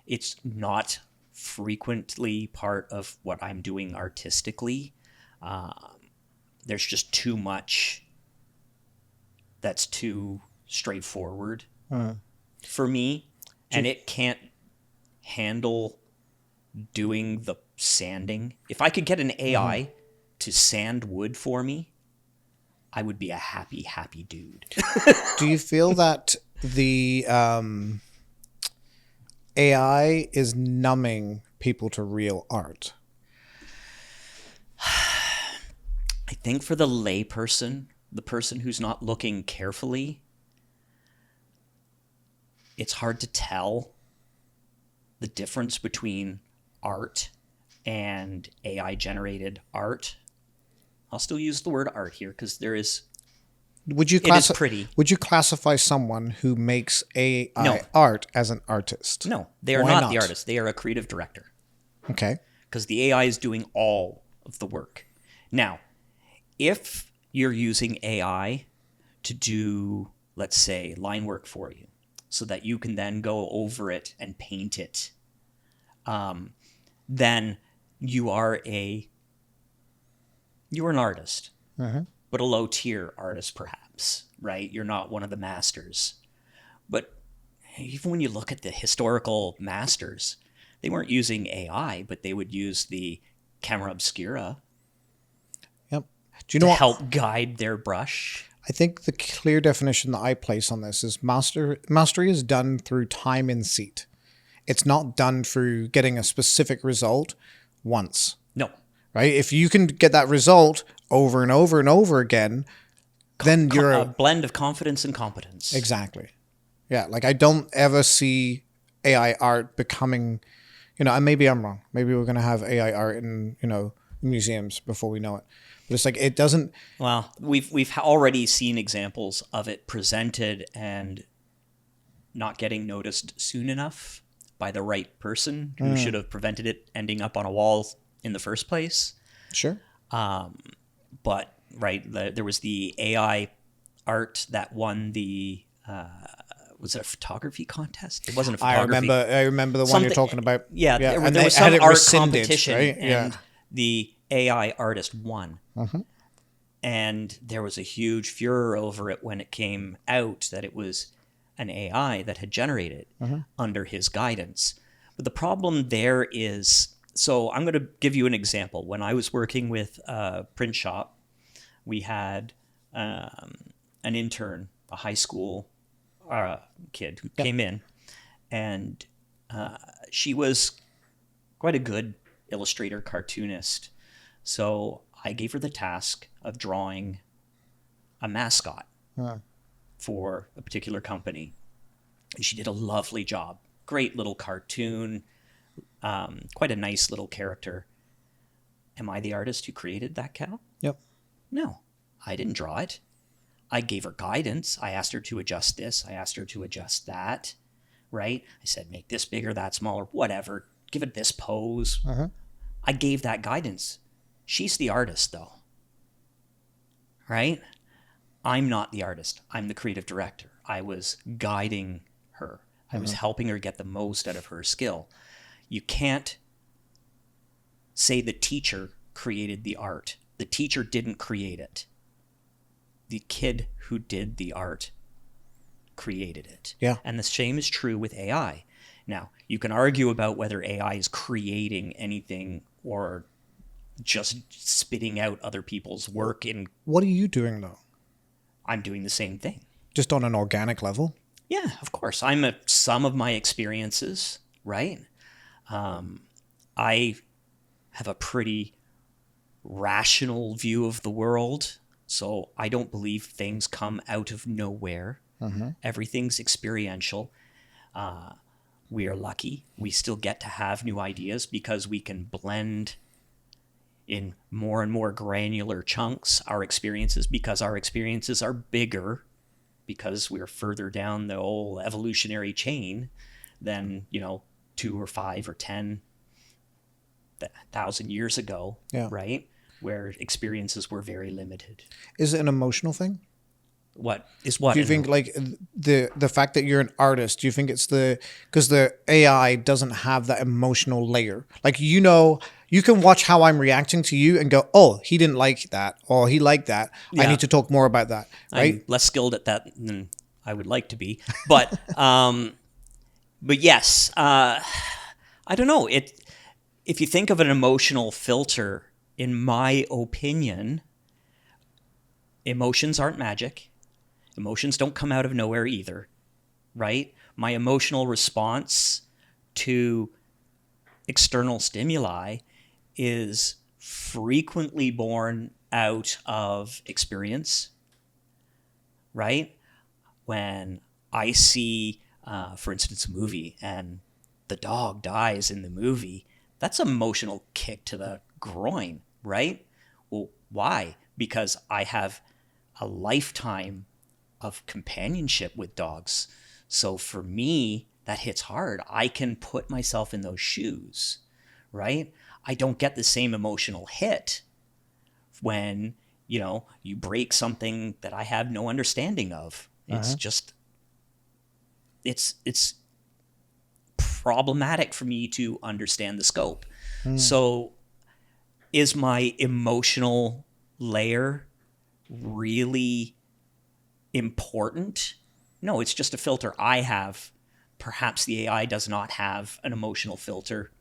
It's not frequently part of what I'm doing artistically. There's just too much that's too straightforward for me. and it can't handle doing the sanding. If I could get an AI to sand wood for me, I would be a happy, happy dude.
Do you feel that the AI is numbing people to real art?
I think for the layperson, the person who's not looking carefully, it's hard to tell the difference between art and AI generated art. I'll still use the word art here because it is pretty.
Would you classify someone who makes AI art as an artist?
No, they are not the artist. They are a creative director.
Okay.
Because the AI is doing all of the work. Now, if you're using AI to do, let's say, line work for you, so that you can then go over it and paint it, then you are an artist, but a low tier artist, perhaps, right? You're not one of the masters. But even when you look at the historical masters, they weren't using AI, but they would use the camera obscura.
Yep. Do you know
to
what?
help guide their brush.
I think the clear definition that I place on this is mastery is done through time in seat. It's not done through getting a specific result once.
No.
Right? If you can get that result over and over and over again, then you're
a blend of confidence and competence.
Exactly. Yeah. Like I don't ever see AI art becoming, and maybe I'm wrong. Maybe we're going to have AI art in, museums before we know it. But it's like, it doesn't.
Well, we've already seen examples of it presented and not getting noticed soon enough by the right person who should have prevented it ending up on a wall in the first place.
Sure.
But there was the AI art that won the was it a photography contest? It wasn't a photography.
I remember the one you're talking about.
Yeah,
and
there was some art
rescinded,
competition,
right?
and the AI artist won. And there was a huge furor over it when it came out that it was an AI that had generated under his guidance. But the problem there is, so I'm going to give you an example. When I was working with a print shop, we had an intern, a high school kid who came in, and she was quite a good illustrator, cartoonist. So I gave her the task of drawing a mascot for a particular company. She did a lovely job. Great little cartoon, quite a nice little character. Am I the artist who created that cow?
Yep.
No, I didn't draw it. I gave her guidance. I asked her to adjust this. I asked her to adjust that, right? I said, make this bigger, that smaller, whatever. Give it this pose. I gave that guidance. She's the artist, though, right? I'm not the artist. I'm the creative director. I was guiding her. I was helping her get the most out of her skill. You can't say the teacher created the art. The teacher didn't create it. The kid who did the art created it.
Yeah.
And the same is true with AI. Now, you can argue about whether AI is creating anything or just spitting out other people's work.
What are you doing, though?
I'm doing the same thing.
Just on an organic level?
Yeah, of course. Some of my experiences, right? I have a pretty rational view of the world, so I don't believe things come out of nowhere. Everything's experiential. We are lucky. We still get to have new ideas because we can blend in more and more granular chunks our experiences, because our experiences are bigger, because we're further down the whole evolutionary chain than 2 or 5 or 10,000 years ago, right? Where experiences were very limited.
Is it an emotional thing?
What is what?
Do you think like the fact that you're an artist, do you think it's because the AI doesn't have that emotional layer? Like, you can watch how I'm reacting to you and go, oh, he didn't like that, or he liked that. Yeah. I need to talk more about that, right?
I'm less skilled at that than I would like to be. But But yes, I don't know. If you think of an emotional filter, in my opinion, emotions aren't magic. Emotions don't come out of nowhere either, right? My emotional response to external stimuli is frequently born out of experience, right? When I see, for instance, a movie and the dog dies in the movie, that's an emotional kick to the groin, right? Well, why? Because I have a lifetime of companionship with dogs. So for me, that hits hard. I can put myself in those shoes, right? I don't get the same emotional hit when, you break something that I have no understanding of. It's just, it's problematic for me to understand the scope. So is my emotional layer really important? No, it's just a filter I have. Perhaps the AI does not have an emotional filter.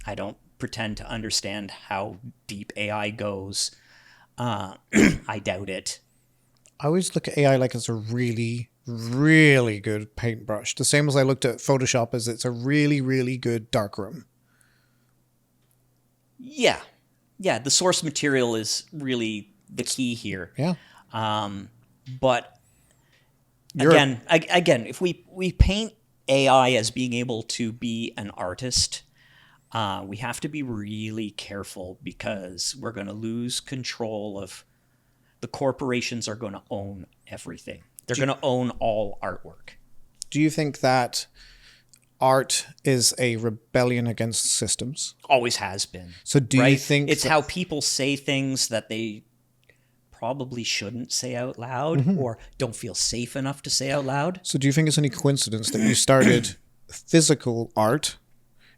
I don't pretend to understand how deep AI goes. I doubt it.
I always look at AI like it's a really, really good paintbrush. The same as I looked at Photoshop as it's a really, really good darkroom.
Yeah. Yeah, the source material is really the key here.
Yeah.
But again, if we paint AI as being able to be an artist, we have to be really careful because we're going to lose control of the corporations are going to own everything. They're going to own all artwork.
Do you think that art is a rebellion against systems?
Always has been.
So do you think
it's how people say things that they probably shouldn't say out loud or don't feel safe enough to say out loud?
So do you think it's any coincidence that you started physical art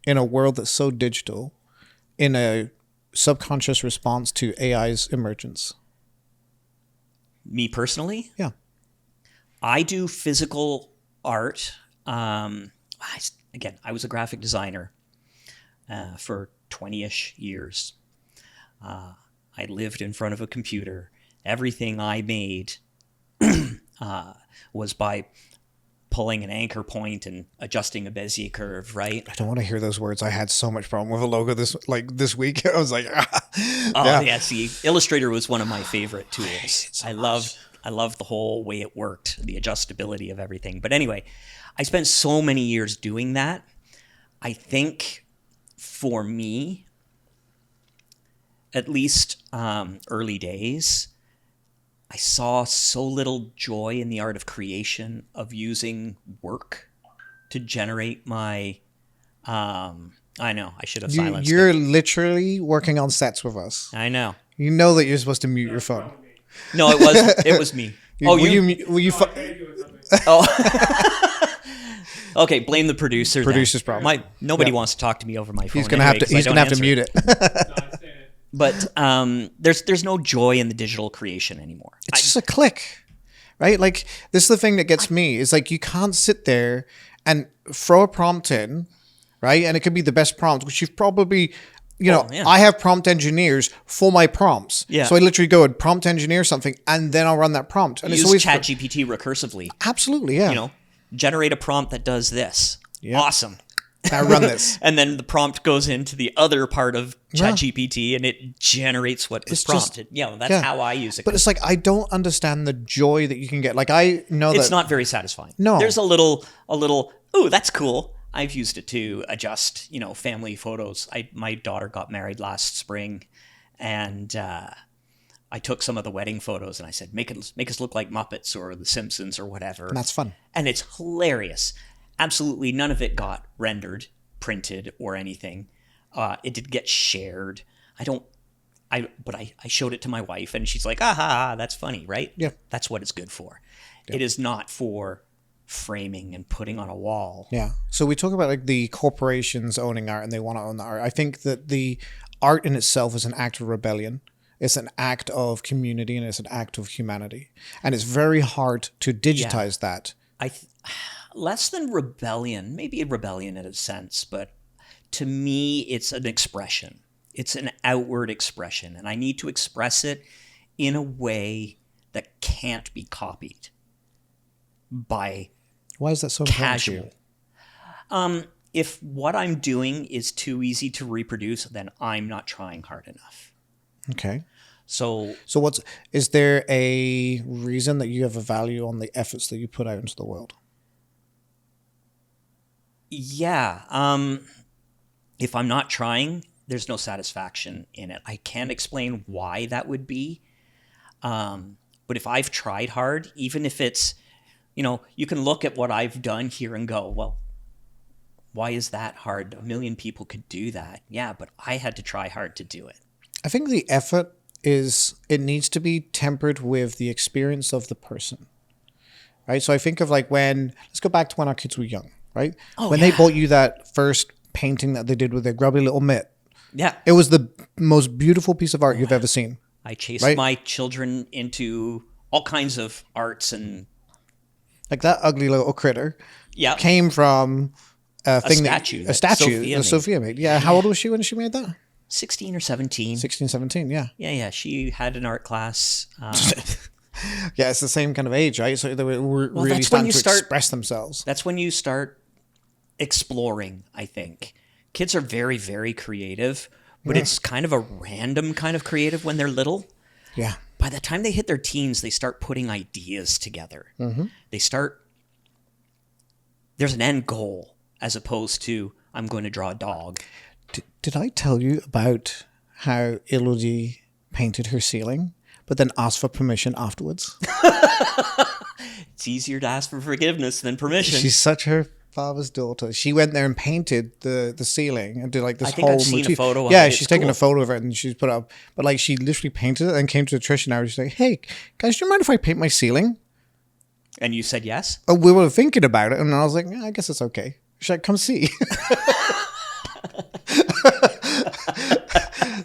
in a world that's so digital in a subconscious response to AI's emergence?
Me personally?
Yeah.
I do physical art. I was a graphic designer for 20-ish years. I lived in front of a computer. Everything I made was by pulling an anchor point and adjusting a Bezier curve, right?
I don't want to hear those words. I had so much problem with a logo this week. I was like,
See, Illustrator was one of my favorite tools. I loved the whole way it worked, the adjustability of everything. But anyway, I spent so many years doing that. I think for me, at least early days, I saw so little joy in the art of creation, of using work to generate my... I know, I should have silenced
You're
it.
literally working on sets with us.
I know.
You know that you're supposed to mute your phone.
No, it was me. Okay, blame the producer.
Producer's problem.
Nobody wants to talk to me over my phone.
He's gonna have to mute it.
But there's no joy in the digital creation anymore.
It's just a click, right? Like this is the thing that gets me. Is like you can't sit there and throw a prompt in, right? And it could be the best prompt, which you've probably, I have prompt engineers for my prompts.
Yeah.
So I literally go and prompt engineer something, and then I'll run that prompt. And
use
it's always
ChatGPT recursively.
Absolutely, yeah.
Generate a prompt that does this.
Yeah.
Awesome.
Now run this.
And then the prompt goes into the other part of ChatGPT and it generates what is prompted. That's how I use it.
But it's like, I don't understand the joy that you can get. Like, I know
it's not very satisfying.
No.
There's a little, ooh, that's cool. I've used it to adjust, family photos. My daughter got married last spring and I took some of the wedding photos and I said, make us look like Muppets or The Simpsons or whatever.
And that's fun.
And it's hilarious. Absolutely none of it got rendered, printed, or anything. It did get shared. But I showed it to my wife and she's like, that's funny, right?
Yeah.
That's what it's good for. Yeah. It is not for framing and putting on a wall.
Yeah. So we talk about like the corporations owning art and they want to own the art. I think that the art in itself is an act of rebellion. It's an act of community and it's an act of humanity. And it's very hard to digitize that.
less than rebellion, maybe a rebellion in a sense, but to me, it's an expression. It's an outward expression, and I need to express it in a way that can't be copied by
Why is that so important to
casual.
you?
If what I'm doing is too easy to reproduce, then I'm not trying hard enough.
Okay.
So
So is there a reason that you have a value on the efforts that you put out into the world?
yeah, if I'm not trying, there's no satisfaction in it. I can't explain why that would be. But if I've tried hard, even if it's, you can look at what I've done here and go, well, why is that hard? A million people could do that. Yeah, but I had to try hard to do it.
I think the effort it needs to be tempered with the experience of the person, right? So I think of like let's go back to when our kids were young, right?
Oh,
when
yeah.
they bought you that first painting that they did with their grubby little mitt,
Yeah.
it was the most beautiful piece of art you've ever seen.
I chased
Right?
my children into all kinds of arts and
Like that ugly little critter
yeah,
came from a thing
statue
a
that
statue
Sophia
that
made.
Sophia made. Yeah. How old was she when she made that?
16 or 17.
16, 17. Yeah.
Yeah. She had an art class.
Yeah. It's the same kind of age, right? So they were really
that's when
starting
you
to
start-
express themselves.
That's when you start exploring, I think. Kids are very, very creative, but it's kind of a random kind of creative when they're little.
Yeah.
By the time they hit their teens, they start putting ideas together. There's an end goal as opposed to, I'm going to draw a dog.
Did I tell you about how Elodie painted her ceiling, but then asked for permission afterwards?
It's easier to ask for forgiveness than permission.
She's such her father's daughter. She went there and painted the ceiling and did like this
I think
whole
I've seen a
motif.
photo of
Yeah,
it.
she's
It's
taken
cool.
a photo of it and she's put it up. But like she literally painted it and came to Trish and I was just like, hey, guys, do you mind if I paint my ceiling?
And you said yes?
Oh, we were thinking about it and I was like, yeah, I guess it's okay. She's like, come see.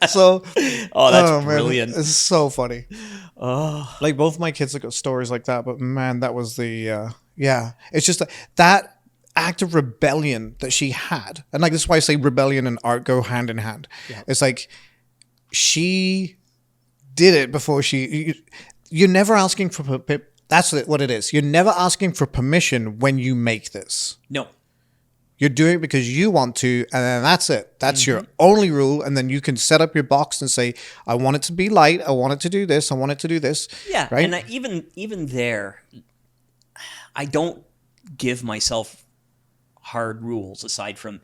So,
Oh, that's
man,
brilliant.
it's so funny. Oh, like both my kids have got stories like that, but man, that was the yeah. It's just that act of rebellion that she had, and like this is why I say rebellion and art go hand in hand.
Yeah.
It's like she did it before you're never asking for. That's what it is. You're never asking for permission when you make this.
No.
You're doing it because you want to, and then that's it. That's your only rule. And then you can set up your box and say, I want it to be light. I want it to do this. I want it to do this.
Yeah.
Right?
And even there, I don't give myself hard rules aside from,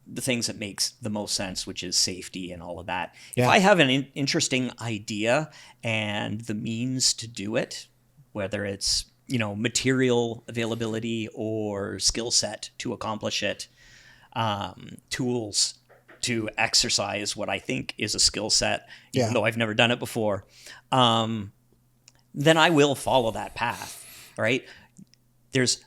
the things that makes the most sense, which is safety and all of that.
Yeah.
If I have an interesting idea and the means to do it, whether it's material availability or skill set to accomplish it, tools to exercise what I think is a skill set, even
Yeah.
though I've never done it before, then I will follow that path, right? There's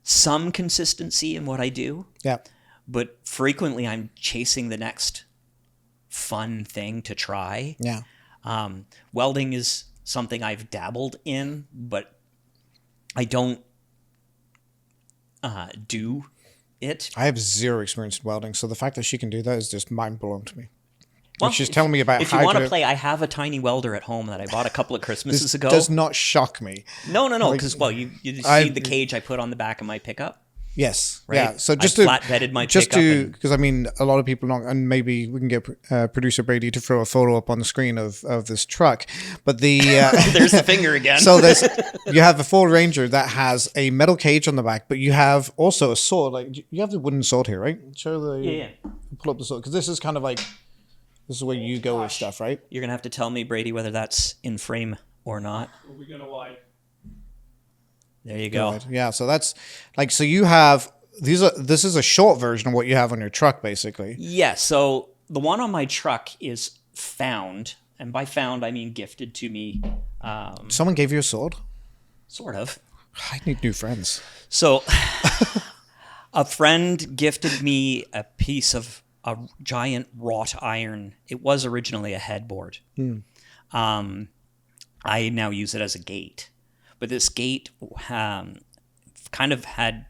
some consistency in what I do,
Yeah.
but frequently I'm chasing the next fun thing to try.
Yeah.
Welding is something I've dabbled in, but I don't do it.
I have zero experience in welding. So the fact that she can do that is just mind blowing to me.
Well,
Like she's telling me about
if
how
you want
to
to play, I have a tiny welder at home that I bought a couple of Christmases
This
ago.
does not shock me.
No, because you see the cage I put on the back of my pickup.
Yes.
Right?
Yeah. So
I
just to
flatbedded my
just
pickup
to
and-
because I mean a lot of people don't, and maybe we can get producer Brady to throw a photo up on the screen of this truck. But the
There's the finger again.
so you have a Ford Ranger that has a metal cage on the back, but you have also a sword. Like you have the wooden sword here, right? Show the
yeah.
pull up the sword because this is kind of like this is where you go with stuff, right?
You're gonna have to tell me, Brady, whether that's in frame or not.
We're gonna wide.
There you go.
Right. Yeah. So that's like so you have this is a short version of what you have on your truck, basically.
Yeah, so the one on my truck is found, and by found I mean gifted to me,
Someone gave you a sword.
sort of.
I need new friends.
So a friend gifted me a piece of a giant wrought iron. It was originally a headboard. I now use it as a gate. But this gate kind kind of had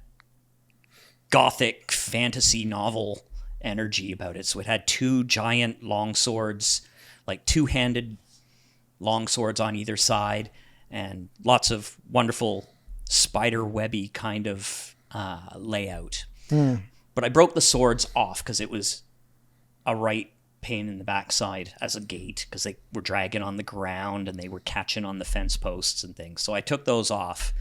gothic fantasy novel energy about it. So it had two giant long swords, like two-handed long swords on either side, and lots of wonderful spider webby kind of layout. But I broke the swords off because it was a right pain in the backside as a gate, because they were dragging on the ground and they were catching on the fence posts and things. So I took those off.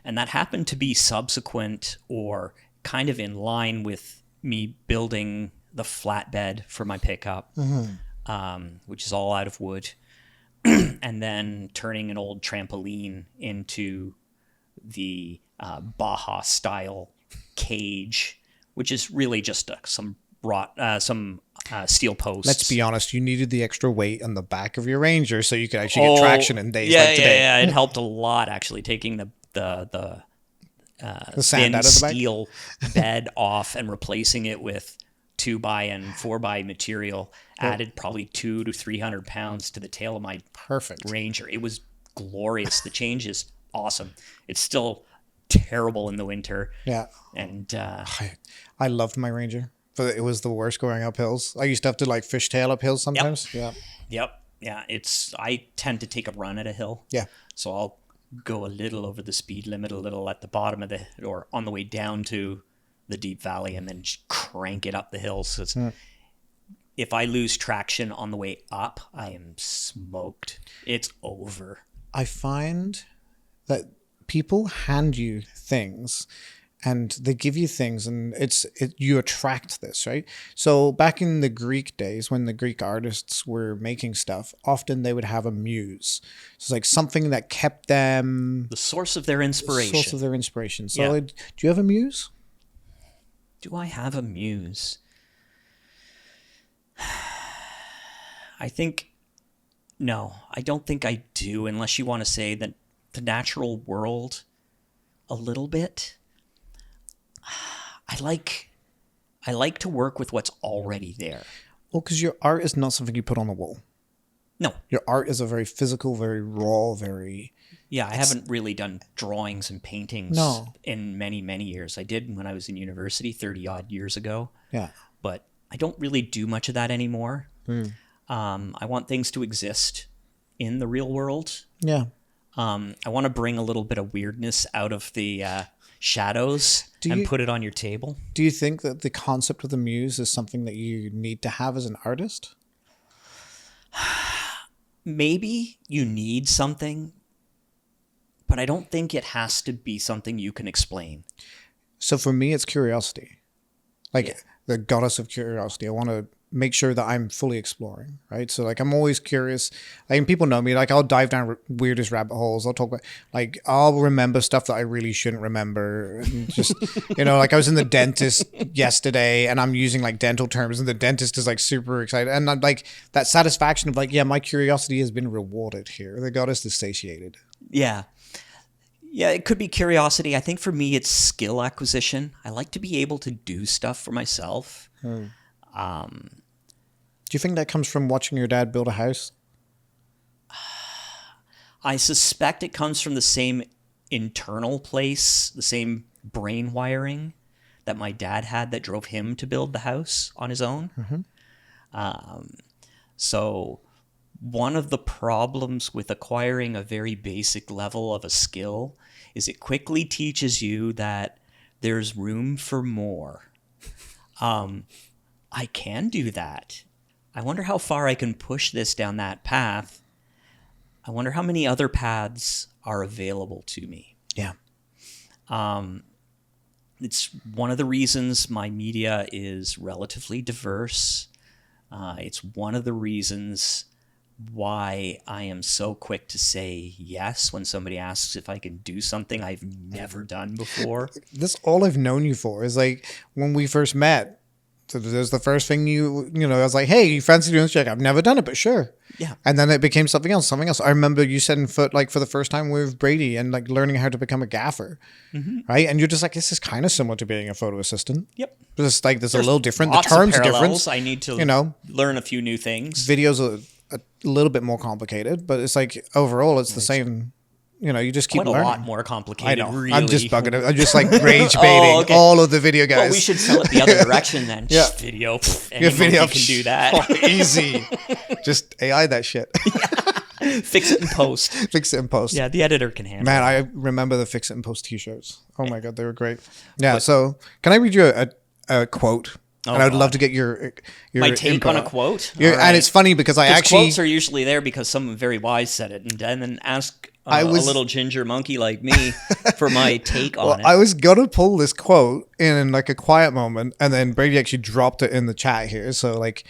And that happened to be subsequent or kind of in line with me building the flatbed for my pickup, which is all out of wood, and then turning an old trampoline into the Baja style cage, which is really just some steel posts.
Let's be honest, you needed the extra weight on the back of your Ranger so you could actually get traction in days like today.
Yeah, it helped a lot, actually, taking the
sand
thin
out of the back?
steel bed off and replacing it with 2x and 4x material added probably 200 to 300 pounds to the tail of my
Perfect
Ranger. It was glorious. The change is awesome. It's still terrible in the winter.
Yeah.
And
I loved my Ranger, but it was the worst going up hills. I used to have to like fishtail up hills sometimes.
Yep. Yeah. I tend to take a run at a hill.
Yeah.
So I'll go a little over the speed limit, a little at the bottom of the, or on the way down to the deep valley, and then just crank it up the hill. So if I lose traction on the way up, I am smoked. It's over.
I find that people hand you things and they give you things, and you attract this, right? So back in the Greek days, when the Greek artists were making stuff, often they would have a muse. So it's like something that kept them
the source of their inspiration.
So do you have a muse?
Do I have a muse? No, I don't think I do, unless you want to say that the natural world a little bit. I like to work with what's already there.
Well, because your art is not something you put on the wall.
No.
Your art is a very physical, very raw, very...
Yeah, I haven't really done drawings and paintings in many, many years. I did when I was in university 30 odd years ago.
Yeah.
But I don't really do much of that anymore. I want things to exist in the real world.
Yeah.
I want to bring a little bit of weirdness out of the shadows and put it on your table.
Do you think that the concept of the muse is something that you need to have as an artist?
Maybe you need something, but I don't think it has to be something you can explain.
So for me, it's curiosity. The goddess of curiosity. I want to make sure that I'm fully exploring, right? So like, I'm always curious. Like, people know me, like I'll dive down weirdest rabbit holes. I'll talk about, like, I'll remember stuff that I really shouldn't remember. And just, like I was in the dentist yesterday and I'm using like dental terms and the dentist is like super excited. And I'm like, that satisfaction of like, yeah, my curiosity has been rewarded here. The goddess is satiated.
Yeah. Yeah, it could be curiosity. I think for me, it's skill acquisition. I like to be able to do stuff for myself.
Do you think that comes from watching your dad build a house?
I suspect it comes from the same internal place, the same brain wiring that my dad had that drove him to build the house on his own. So one of the problems with acquiring a very basic level of a skill is it quickly teaches you that there's room for more. I can do that. I wonder how far I can push this down that path. I wonder how many other paths are available to me.
Yeah.
It's one of the reasons my media is relatively diverse. It's one of the reasons why I am so quick to say yes when somebody asks if I can do something I've never done before.
That's all I've known you for is like when we first met. So there's the first thing I was like, hey, you fancy doing this? Check? I've never done it, but sure.
Yeah.
And then it became something else. I remember you setting foot like for the first time with Brady and like learning how to become a gaffer. Right. And you're just like, this is kind of similar to being a photo assistant.
Yep.
But it's like, there's a little different. The terms are different.
I need to learn a few new things.
Videos are a little bit more complicated, but it's like overall, it's the same you just keep
Quite a
learning.
lot more
I
complicated,
know.
really.
I'm just bugging it. I'm just like rage baiting
okay.
all of the video guys.
Well, we should sell it the other direction then.
Yeah.
Video.
Your
Any monkey can do that.
Easy. Just AI that shit.
Fix it in post.
Fix it in post.
Yeah, the editor can handle
Man,
it.
I remember the Fix It in Post t-shirts. Oh my God, they were great. Yeah, so can I read you a quote? And I would love to get your
My take
input
on a quote?
Your-
All right.
And it's funny because I actually...
quotes are usually there because someone very wise said it, and then ask
I was-
a little ginger monkey like me for my take on it.
I was gonna pull this quote in like a quiet moment, and then Brady actually dropped it in the chat here. So like,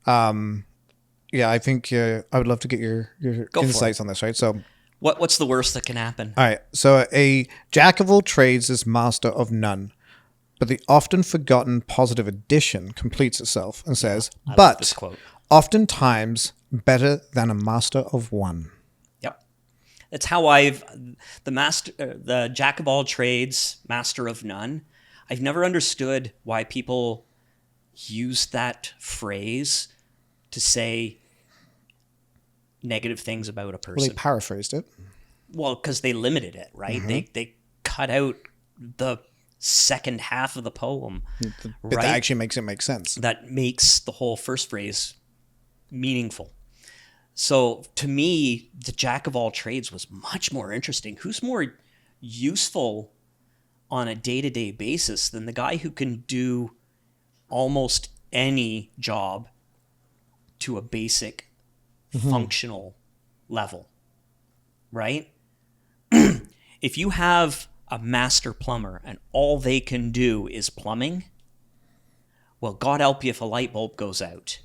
yeah, I think I would love to get your
Go for
insights on this. Right. So,
What's the worst that can happen?
all right. So a jack of all trades is master of none, but the often forgotten positive addition completes itself and says,
I love
but
this quote.
oftentimes better than a master of one.
Yep. That's how I've the jack of all trades, master of none. I've never understood why people use that phrase to say negative things about a
Well,
person.
they paraphrased it.
Well, because they limited it, right? They cut out the second half of the poem,
But
right?
that actually makes it make sense.
That makes the whole first phrase meaningful. So to me, the jack of all trades was much more interesting. Who's more useful on a day-to-day basis than the guy who can do almost any job to a basic functional level, right? If you have a master plumber and all they can do is plumbing, well, God help you if a light bulb goes out,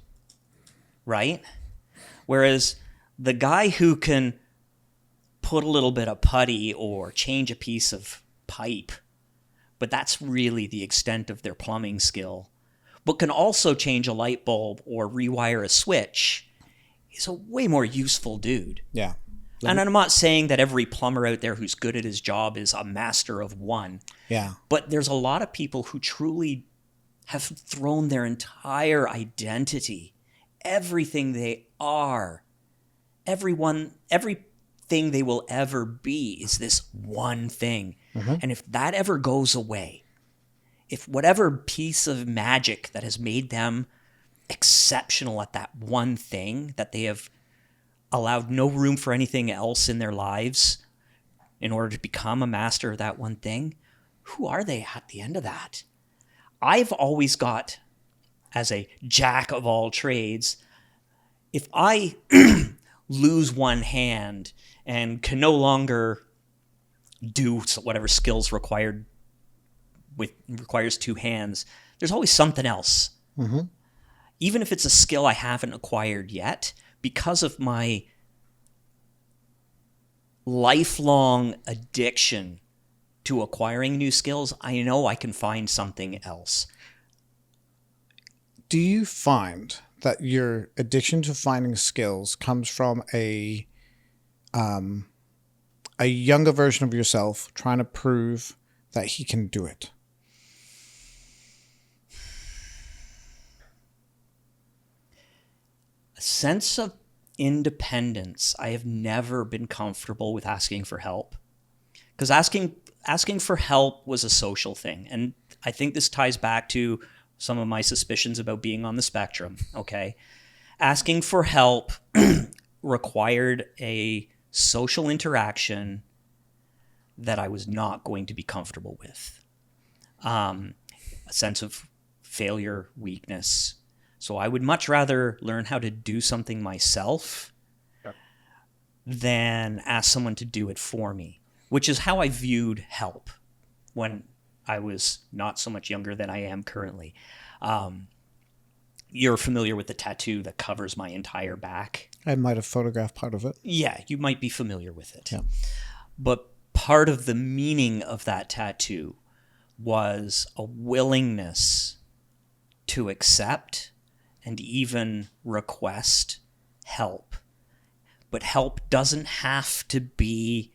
right? Whereas the guy who can put a little bit of putty or change a piece of pipe, but that's really the extent of their plumbing skill, but can also change a light bulb or rewire a switch, is a way more useful dude.
Yeah.
And I'm not saying that every plumber out there who's good at his job is a master of one.
Yeah.
But there's a lot of people who truly have thrown their entire identity, everything they are, everything they will ever be is this one thing. And if that ever goes away, if whatever piece of magic that has made them exceptional at that one thing, that they have allowed no room for anything else in their lives in order to become a master of that one thing, who are they at the end of that? I've always got, as a jack of all trades, if I lose one hand and can no longer do whatever skills requires two hands, there's always something else. Even if it's a skill I haven't acquired yet, because of my lifelong addiction to acquiring new skills, I know I can find something else.
Do you find that your addiction to finding skills comes from a younger version of yourself trying to prove that he can do it?
A sense of independence. I have never been comfortable with asking for help, because asking for help was a social thing. And I think this ties back to some of my suspicions about being on the spectrum. Okay. Asking for help required a social interaction that I was not going to be comfortable with. A sense of failure, weakness. So I would much rather learn how to do something myself than ask someone to do it for me, which is how I viewed help when I was not so much younger than I am currently. You're familiar with the tattoo that covers my entire back.
I might have photographed part of it.
Yeah, you might be familiar with it.
Yeah.
But part of the meaning of that tattoo was a willingness to accept and even request help. But help doesn't have to be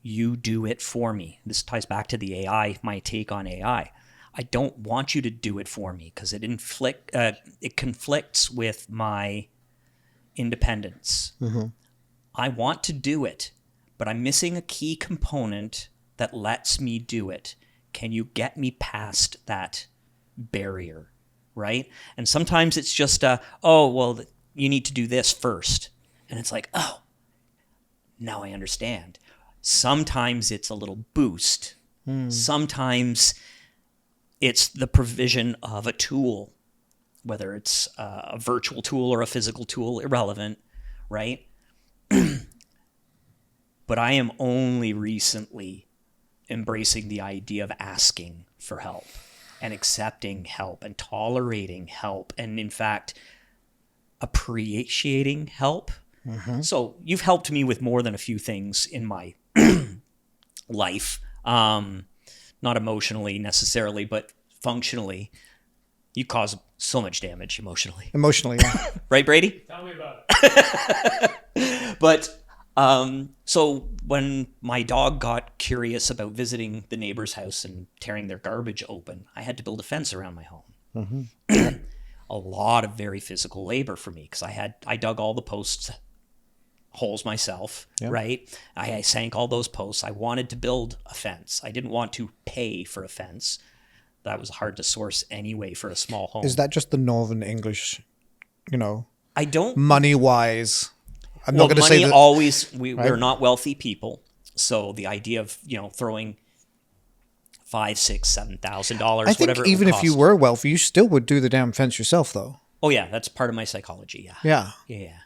you do it for me. This ties back to the AI, my take on AI. I don't want you to do it for me because it conflicts with my independence. I want to do it, but I'm missing a key component that lets me do it. Can you get me past that barrier, right? And sometimes it's just you need to do this first. And it's like, oh, now I understand. Sometimes it's a little boost. Sometimes it's the provision of a tool, whether it's a virtual tool or a physical tool, irrelevant, right? But I am only recently embracing the idea of asking for help and accepting help and tolerating help and, in fact, appreciating help. So you've helped me with more than a few things in my life, not emotionally necessarily, but functionally. You cause so much damage emotionally.
Emotionally, yeah.
Right, Brady?
Tell me about it.
But so when my dog got curious about visiting the neighbor's house and tearing their garbage open, I had to build a fence around my home. A lot of very physical labor for me because I dug all the posts holes myself, right? I sank all those posts. I wanted to build a fence. I didn't want to pay for a fence. That was hard to source anyway for a small home.
Is that just the Northern English,
I don't...
money-wise? I'm not going to say that.
Always, we're not wealthy people. So the idea of, throwing $5,000, $6,000, $7,000,
I think
whatever
even
it would
if you
cost.
were wealthy, you still would do the damn fence yourself, though.
Oh, yeah, that's part of my psychology,
Yeah.
Yeah.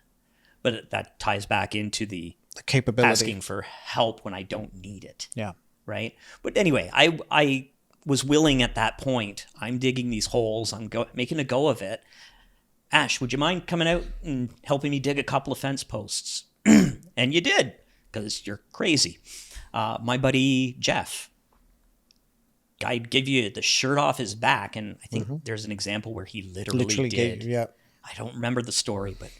But that ties back into the
Capability.
asking for help when I don't need it.
Yeah.
Right? But anyway, I was willing at that point. I'm digging these holes. I'm making a go of it. Ash, would you mind coming out and helping me dig a couple of fence posts? And you did, because you're crazy. My buddy Jeff, I'd give you the shirt off his back, and I think there's an example where he literally did.
Yeah.
I don't remember the story, but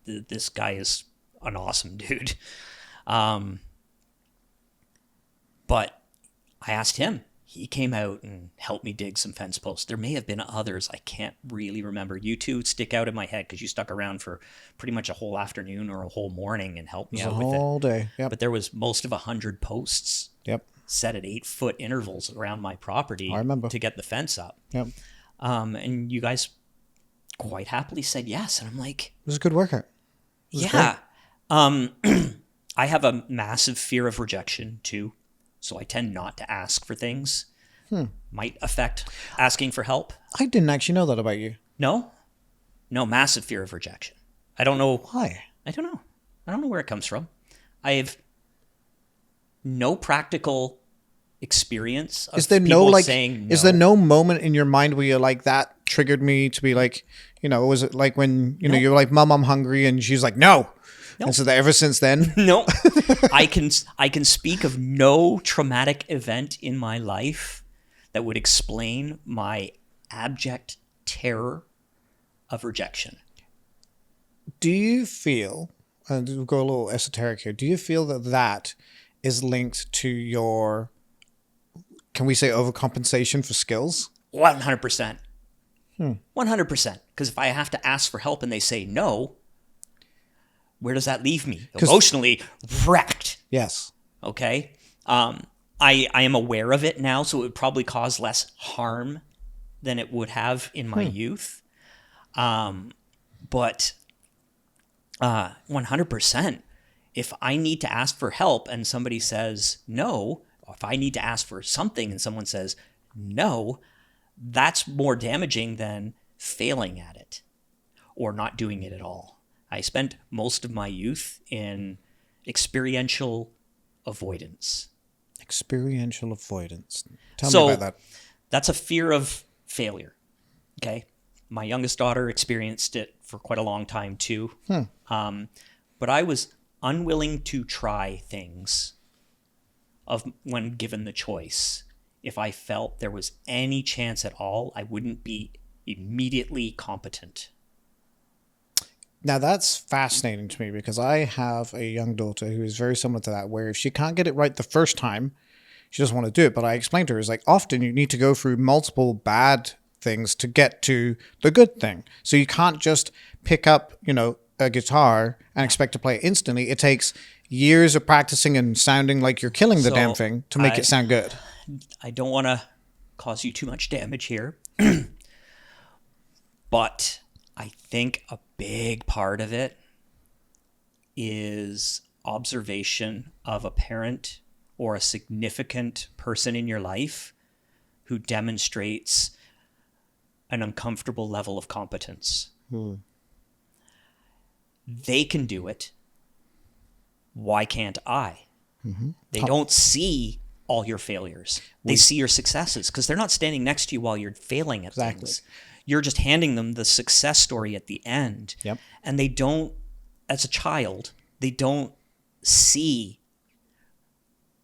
this guy is an awesome dude. But I asked him. He came out and helped me dig some fence posts. There may have been others. I can't really remember. You two stick out in my head because you stuck around for pretty much a whole afternoon or a whole morning and helped me out with it.
All day. Yep.
But there was most of 100 posts
Yep.
set at 8-foot intervals around my property
I remember.
to get the fence up.
Yep.
And you guys quite happily said yes. And I'm like,
It was a good workout.
yeah. I have a massive fear of rejection too. So I tend not to ask for things. Might affect asking for help.
I didn't actually know that about you.
No, massive fear of rejection. I don't know.
Why?
I don't know. I don't know where it comes from. I have no practical experience of
Is there
people
no
saying no.
Is there no moment in your mind where you're like, that triggered me to be like, was it like when you're like, Mom, I'm hungry, and she's like, no. And so ever since then,
No, I can speak of no traumatic event in my life that would explain my abject terror of rejection.
do you feel, and we'll go a little esoteric here, do you feel that is linked to your, can we say, overcompensation for skills?
100%. 100%. Because if I have to ask for help and they say no, where does that leave me? Emotionally wrecked.
Yes.
Okay. I am aware of it now, so it would probably cause less harm than it would have in my youth. But 100%, if I need to ask for help and somebody says no, or if I need to ask for something and someone says no, that's more damaging than failing at it or not doing it at all. I spent most of my youth in experiential avoidance.
Experiential avoidance. Tell me about that.
That's a fear of failure. Okay. My youngest daughter experienced it for quite a long time too. But I was unwilling to try things when given the choice. If I felt there was any chance at all, I wouldn't be immediately competent.
Now that's fascinating to me because I have a young daughter who is very similar to that, where if she can't get it right the first time, she doesn't want to do it. But I explained to her, is like, often you need to go through multiple bad things to get to the good thing. So you can't just pick up, a guitar and expect to play it instantly. It takes, years of practicing and sounding like you're killing the
So,
damn thing to make
I-
it sound good.
I don't want to cause you too much damage here, but I think a big part of it is observation of a parent or a significant person in your life who demonstrates an uncomfortable level of competence. They can do it. Why can't I? They don't see all your failures. They see your successes because they're not standing next to you while you're failing at things. You're just handing them the success story at the end.
Yep.
And they don't, as a child, they don't see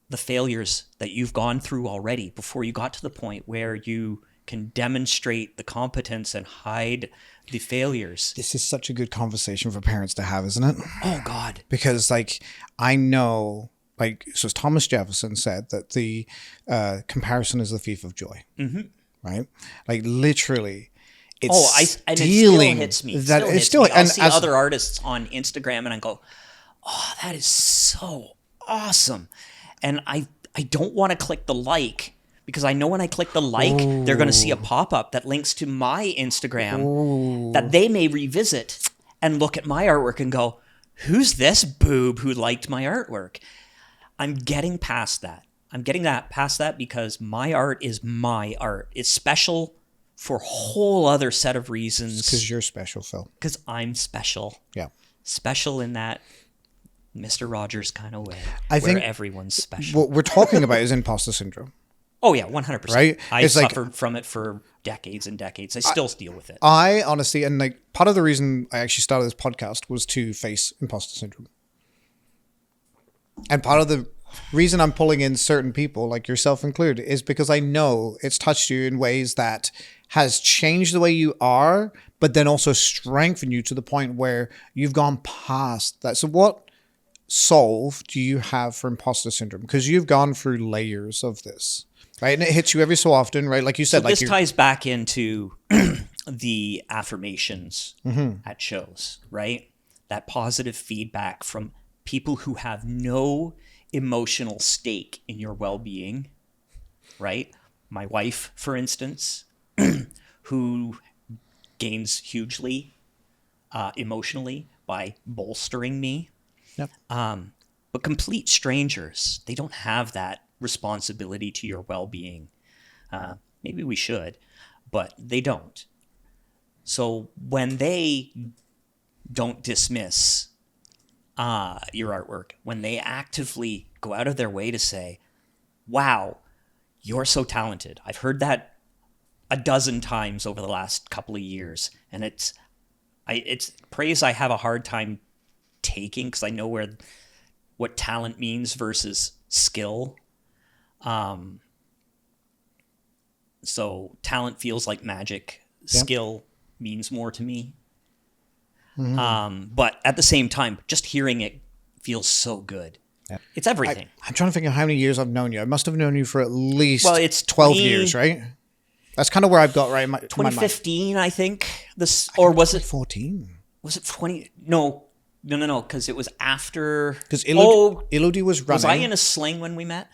the failures that you've gone through already before you got to the point where you can demonstrate the competence and hide the failures.
This is such a good conversation for parents to have, isn't it?
Oh, God.
Because like I know, like, so Thomas Jefferson said that the comparison is the thief of joy. Right? Like literally, it's
And it
stealing
still hits me.
that
It
it's
still hits me. I'll
and
see
as,
other artists on Instagram and I go, oh, that is so awesome. And I don't want to click the like because I know when I click the like, they're going to see a pop-up that links to my Instagram that they may revisit and look at my artwork and go, who's this boob who liked my artwork? I'm getting past that. Past that because my art is my art. It's special for a whole other set of reasons.
because you're special, Phil.
Because I'm special.
Yeah.
Special in that Mr. Rogers kind of way.
I
where
think
everyone's special.
What we're talking about is imposter syndrome.
Oh, yeah, 100%.
Right?
I
It's like-
suffered from it for decades and decades. I still deal with it.
I honestly, and like part of the reason I actually started this podcast was to face imposter syndrome. And part of the reason I'm pulling in certain people, like yourself included, is because I know it's touched you in ways that has changed the way you are, but then also strengthened you to the point where you've gone past that. So what solve do you have for imposter syndrome? Because you've gone through layers of this, right? And it hits you every so often, right? Like you said,
So
like
this
you
ties back into the affirmations at shows, right? That positive feedback from people who have no emotional stake in your well-being, right? My wife, for instance, who gains hugely emotionally by bolstering me.
Yep.
But complete strangers, they don't have that responsibility to your well-being. Maybe we should, but they don't. So when they don't dismiss your artwork, when they actively go out of their way to say, wow, you're so talented. I've heard that a dozen times over the last couple of years. And it's praise I have a hard time taking because I know what talent means versus skill. So talent feels like magic. Skill means more to me. But at the same time, just hearing it feels so good.
Yeah.
It's everything.
I'm trying to think of how many years I've known you. I must have known you for at least
It's
12 years, right? That's kind of where I've got right in my, to my mind.
2015, I think. Or was it
14?
Was it 20? No, because it was after.
Because Elodie was running.
Was I in a sling when we met?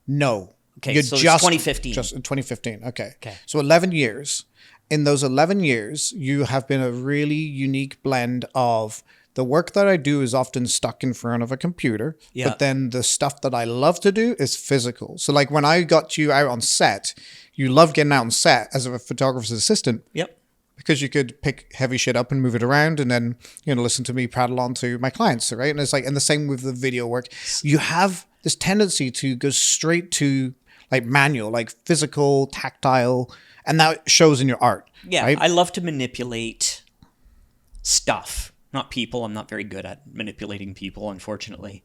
No.
Okay,
You're
so it's 2015.
Just in 2015. Okay. So 11 years. In those 11 years, you have been a really unique blend of the work that I do is often stuck in front of a computer, but then the stuff that I love to do is physical. So like when I got you out on set, you love getting out on set as a photographer's assistant.
Yep.
Because you could pick heavy shit up and move it around and then, listen to me prattle on to my clients, right? And it's like, and the same with the video work. You have this tendency to go straight to like manual, like physical, tactile, and that shows in your art.
Yeah,
right?
I love to manipulate stuff, not people. I'm not very good at manipulating people, unfortunately.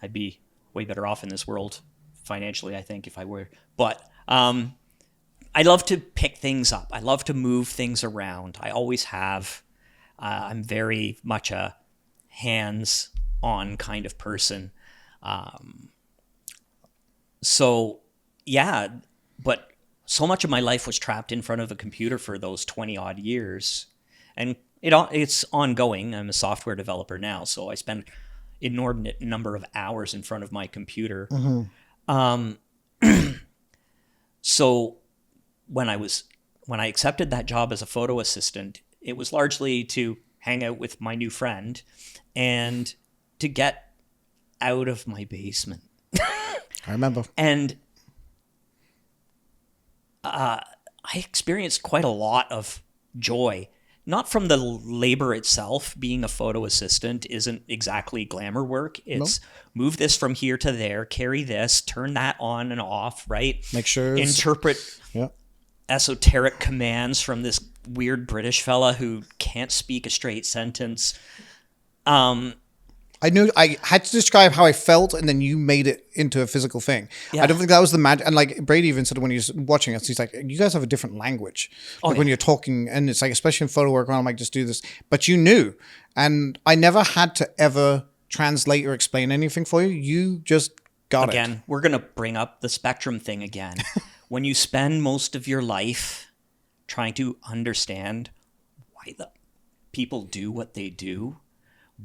I'd be way better off in this world financially, I think, if I were. But I love to pick things up. I love to move things around. I always have. I'm very much a hands-on kind of person. So, yeah, but so much of my life was trapped in front of a computer for those 20-odd years. And it's ongoing. I'm a software developer now, so I spend inordinate number of hours in front of my computer. So when I accepted that job as a photo assistant, it was largely to hang out with my new friend and to get out of my basement.
I remember.
And I experienced quite a lot of joy, not from the labor itself. Being a photo assistant isn't exactly glamour work. It's move this from here to there, carry this, turn that on and off, right?
Make sure
interpret esoteric commands from this weird British fella who can't speak a straight sentence.
I knew I had to describe how I felt, and then you made it into a physical thing.
Yeah.
I don't think that was the magic. And like Brady even said when he was watching us, he's like, "You guys have a different language." Like when you're talking, and it's like, especially in photo work, I'm like, "Just do this." But you knew, and I never had to ever translate or explain anything for you. You just got it.
Again, we're gonna bring up the spectrum thing again. When you spend most of your life trying to understand why the people do what they do,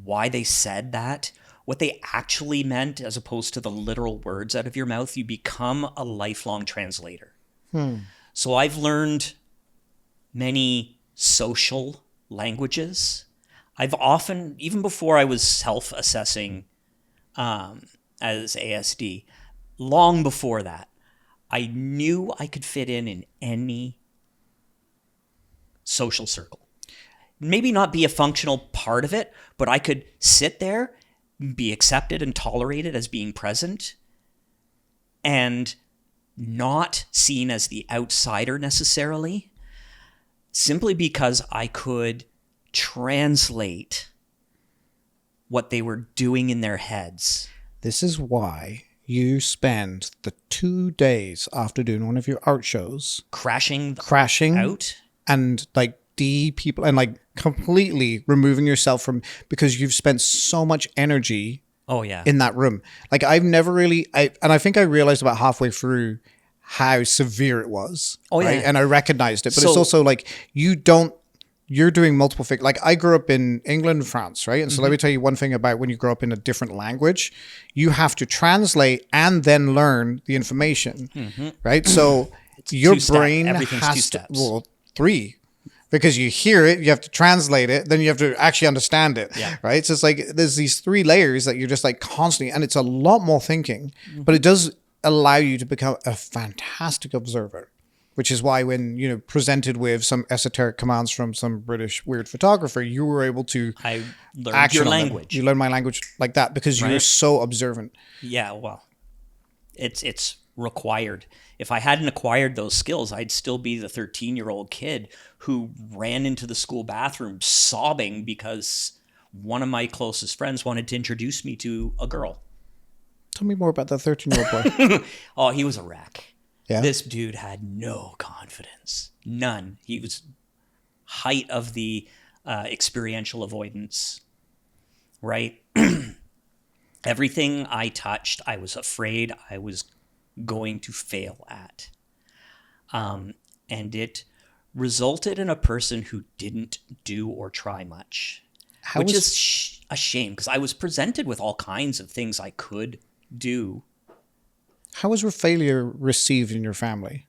why they said that, what they actually meant, as opposed to the literal words out of your mouth, you become a lifelong translator. So I've learned many social languages. I've often, even before I was self-assessing as ASD, long before that, I knew I could fit in any social circle. Maybe not be a functional part of it, but I could sit there, be accepted and tolerated as being present, and not seen as the outsider necessarily, simply because I could translate what they were doing in their heads.
This is why you spend the 2 days after doing one of your art shows
Crashing
out and like people and like completely removing yourself from, because you've spent so much energy in that room. Like I've never really, I think I realized about halfway through how severe it was. Right? And I recognized it, but it's also like you're doing multiple things. Like I grew up in England and France, right? And so let me tell you one thing about when you grow up in a different language, you have to translate and then learn the information, right? So your brain has to, well, 3, because you hear it, you have to translate it, then you have to actually understand it, right? So it's like there's these 3 layers that you're just like constantly, and it's a lot more thinking, but it does allow you to become a fantastic observer, which is why when, you know, presented with some esoteric commands from some British weird photographer, you were able to
I learned your language.
You learned my language like that because you're so observant.
Yeah, well, it's required. If I hadn't acquired those skills, I'd still be the 13-year-old kid who ran into the school bathroom sobbing because one of my closest friends wanted to introduce me to a girl.
Tell me more about that 13-year-old boy.
Oh, he was a wreck.
Yeah.
This dude had no confidence. None. He was height of the experiential avoidance, right? Everything I touched, I was afraid I was going to fail at. And it resulted in a person who didn't do or try much, which is a shame, because I was presented with all kinds of things I could do.
How was failure received in your family?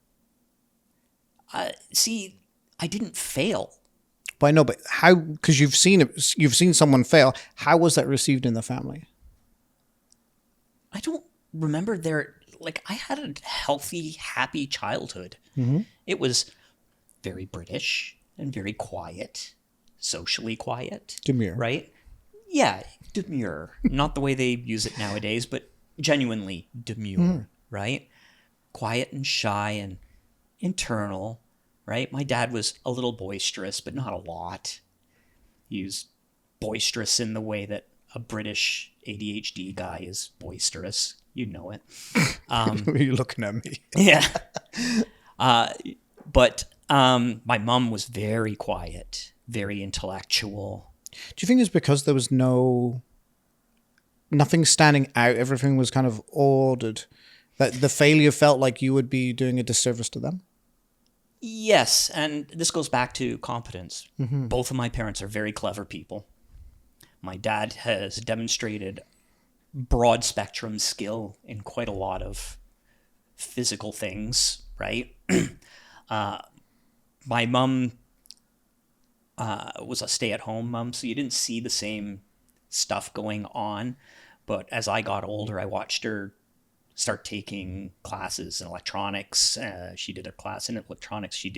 See, I didn't fail.
But I know, but how? Because you've seen someone fail. How was that received in the family?
I don't remember I had a healthy, happy childhood. It was very British and very quiet, socially quiet.
Demure.
Right? Yeah, demure. Not the way they use it nowadays, but genuinely demure, right? Quiet and shy and internal, right? My dad was a little boisterous, but not a lot. He was boisterous in the way that a British ADHD guy is boisterous. You know it.
You're looking at me.
Yeah. But my mom was very quiet, very intellectual.
Do you think it's because there was nothing standing out? Everything was kind of ordered. That the failure felt like you would be doing a disservice to them?
Yes, and this goes back to competence. Both of my parents are very clever people. My dad has demonstrated broad spectrum skill in quite a lot of physical things, right? My mom was a stay-at-home mom, so you didn't see the same stuff going on. But as I got older, I watched her start taking classes in electronics. She did a class in electronics. She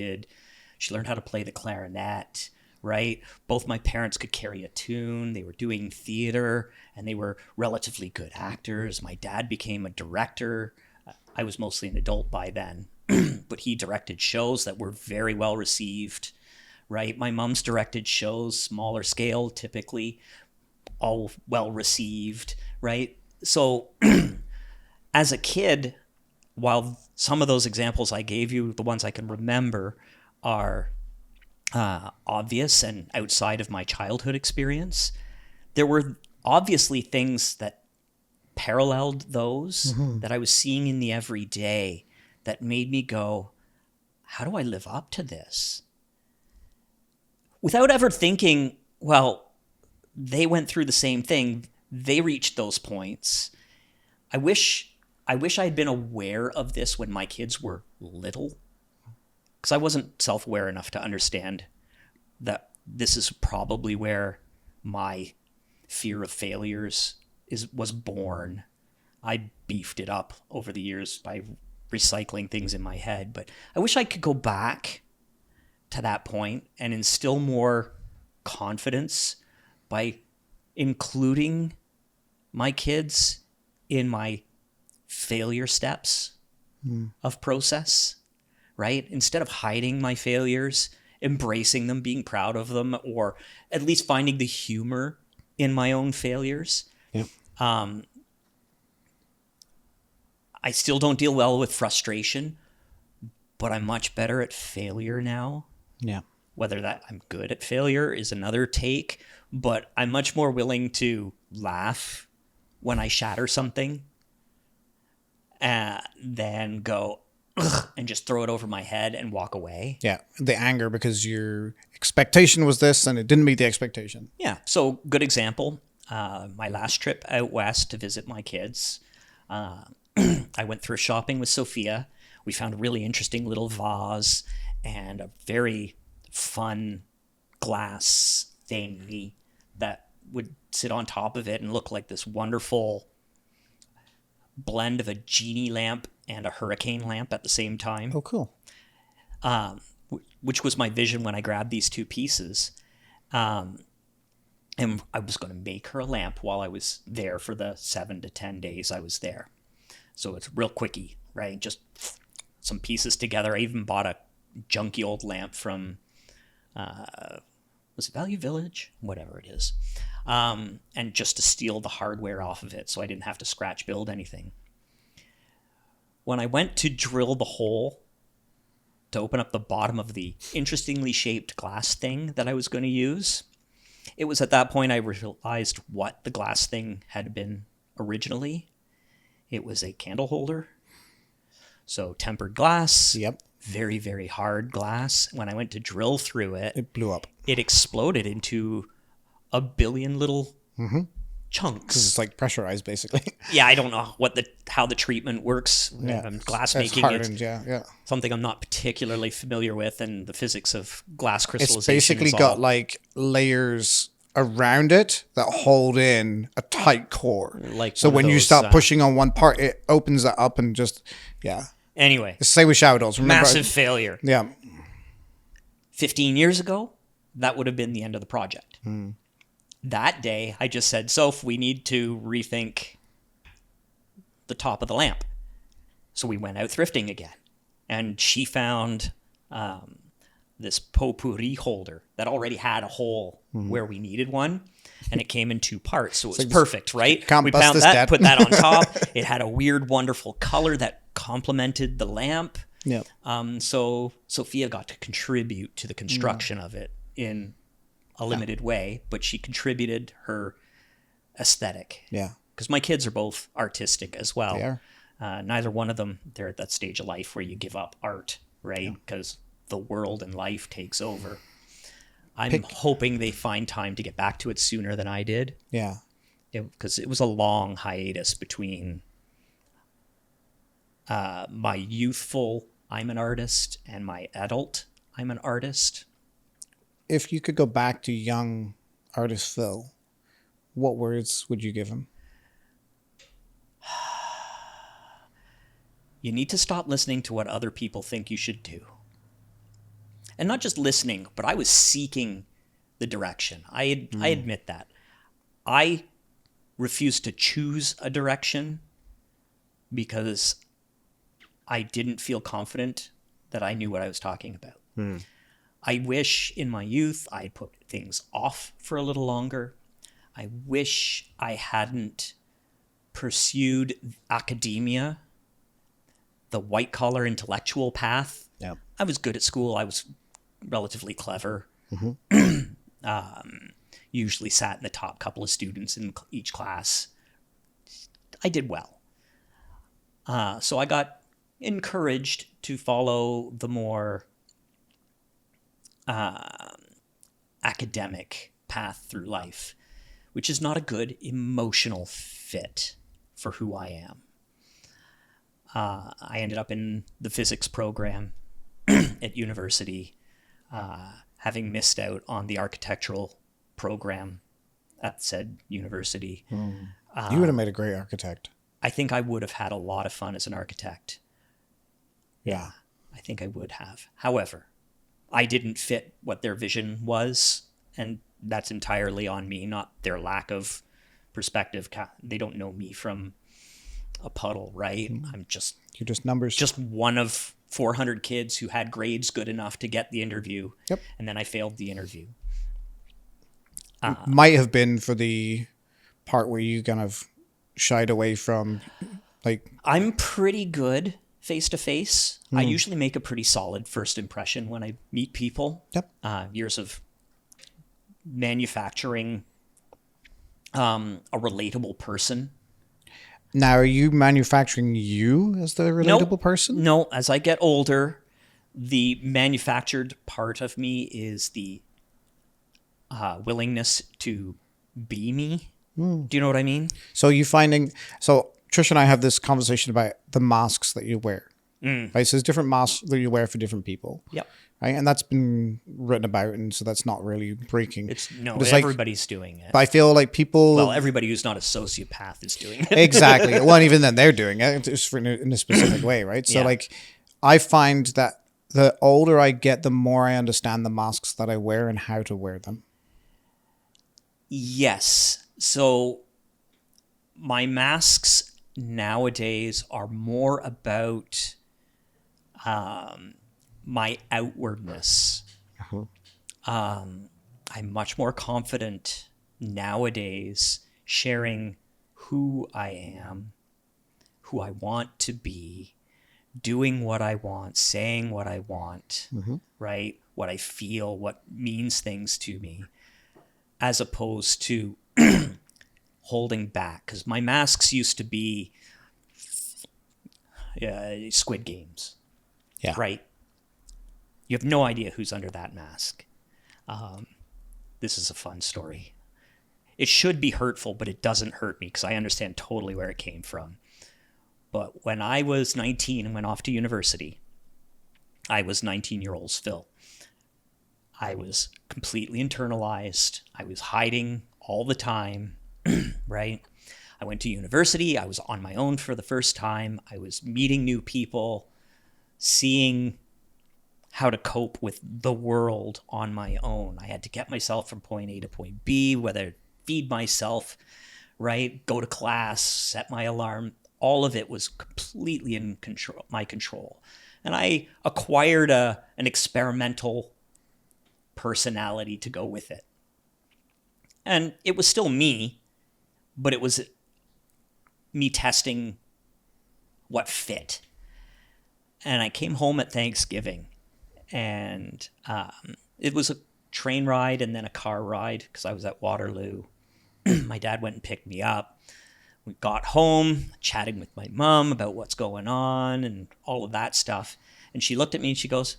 learned how to play the clarinet, right? Both my parents could carry a tune. They were doing theater, and they were relatively good actors. My dad became a director. I was mostly an adult by then, but he directed shows that were very well received, right? My mom's directed shows, smaller scale, typically, all well received, right? So as a kid, while some of those examples I gave you, the ones I can remember, are obvious and outside of my childhood experience, there were obviously things that paralleled those that I was seeing in the everyday that made me go, how do I live up to this? Without ever thinking, well, they went through the same thing. They reached those points. I wish I'd been aware of this when my kids were little, because I wasn't self-aware enough to understand that this is probably where my fear of failures was born. I beefed it up over the years by recycling things in my head, but I wish I could go back to that point and instill more confidence by including my kids in my failure steps of process, right? Instead of hiding my failures, embracing them, being proud of them, or at least finding the humor in my own failures.
Yep.
I still don't deal well with frustration, but I'm much better at failure now.
Yeah.
Whether that I'm good at failure is another take, but I'm much more willing to laugh when I shatter something than go ugh, and just throw it over my head and walk away.
Yeah, the anger because your expectation was this and it didn't meet the expectation.
Yeah. So good example. My last trip out west to visit my kids, I went through shopping with Sophia. We found a really interesting little vase and a very fun glass thingy that would sit on top of it and look like this wonderful blend of a genie lamp and a hurricane lamp at the same time.
Oh, cool.
Which was my vision when I grabbed these two pieces. And I was going to make her a lamp while I was there for the 7 to 10 days I was there. So it's real quickie, right? Just some pieces together. I even bought a junky old lamp from, was it Value Village? Whatever it is. And just to steal the hardware off of it so I didn't have to scratch build anything. When I went to drill the hole to open up the bottom of the interestingly shaped glass thing that I was going to use, it was at that point I realized what the glass thing had been originally. It was a candle holder. So tempered glass.
Yep.
Very, very hard glass. When I went to drill through it,
It blew up.
it exploded into a billion little chunks.
Because it's like pressurized, basically.
Yeah, I don't know how the treatment works.
Yeah.
Glass
It's
making,
hardened,
it's
yeah.
something I'm not particularly familiar with, and the physics of glass
It's
crystallization.
basically got like layers around it that hold in a tight core.
Like
so
one of
when you
those,
start pushing on one part, it opens that up and just, yeah.
Anyway,
It's the same with shower doors. Remember?
massive failure.
Yeah.
15 years ago, that would have been the end of the project. That day, I just said, Soph, we need to rethink the top of the lamp. So we went out thrifting again. And she found this potpourri holder that already had a hole where we needed one. And it came in 2 parts. So it was perfect, right?
Can't
We
bust
found
this,
that,
Dad.
put that on top. It had a weird, wonderful color that complemented the lamp.
Yeah.
So Sophia got to contribute to the construction of it in a limited way, but she contributed her aesthetic.
Yeah.
Because my kids are both artistic as well.
They are.
Neither one of them, they're at that stage of life where you give up art, right? Because the world and life takes over. I'm hoping they find time to get back to it sooner than I did.
Yeah.
because it was a long hiatus between my youthful I'm an artist and my adult I'm an artist.
If you could go back to young artist Phil, what words would you give him?
You need to stop listening to what other people think you should do. And not just listening, but I was seeking the direction. I admit that. I refused to choose a direction because I didn't feel confident that I knew what I was talking about. I wish in my youth I had put things off for a little longer. I wish I hadn't pursued academia, the white-collar intellectual path.
Yeah.
I was good at school. I was relatively clever. Usually sat in the top couple of students in each class. I did well. So I got encouraged to follow the more academic path through life, which is not a good emotional fit for who I am. I ended up in the physics program at university, having missed out on the architectural program at said university.
You would have made a great architect.
I think I would have had a lot of fun as an architect.
Yeah.
I think I would have. However, I didn't fit what their vision was, and that's entirely on me, not their lack of perspective. They don't know me from a puddle, right? I'm just
You're just numbers.
just one of 400 kids who had grades good enough to get the interview.
Yep.
And then I failed the interview.
Might have been for the part where you kind of shied away from, like,
I'm pretty good face to face. I usually make a pretty solid first impression when I meet people.
Yep.
Years of manufacturing a relatable person.
now are you manufacturing you as the relatable person?
No, as I get older, the manufactured part of me is the willingness to be me. Do you know what I mean?
So Trish and I have this conversation about the masks that you wear. Right? So there's different masks that you wear for different people.
Yep.
Right? And that's been written about, and so that's not really breaking.
It's
like-
everybody's doing it.
But I feel like people...
Well, everybody who's not a sociopath is doing it.
Exactly. Well, and even then they're doing it just in a specific way, right? So
Yeah.
like, I find that the older I get, the more I understand the masks that I wear and how to wear them.
Yes. So my masks nowadays are more about my outwardness. I'm much more confident nowadays sharing who I am, who I want to be, doing what I want, saying what I want, right? What I feel, what means things to me, as opposed to holding back. Because my masks used to be Squid Games.
Yeah.
Right? You have no idea who's under that mask. This is a fun story. It should be hurtful, but it doesn't hurt me because I understand totally where it came from. But when I was 19 and went off to university, I was 19-year-old Phil. I was completely internalized. I was hiding all the time, right? I went to university. I was on my own for the first time. I was meeting new people, seeing how to cope with the world on my own. I had to get myself from point A to point B, whether feed myself, right? Go to class, set my alarm. All of it was completely in my control. And I acquired an experimental personality to go with it. And it was still me, but it was me testing what fit. And I came home at Thanksgiving, and it was a train ride and then a car ride because I was at Waterloo. My dad went and picked me up. We got home, chatting with my mom about what's going on and all of that stuff. And she looked at me and she goes,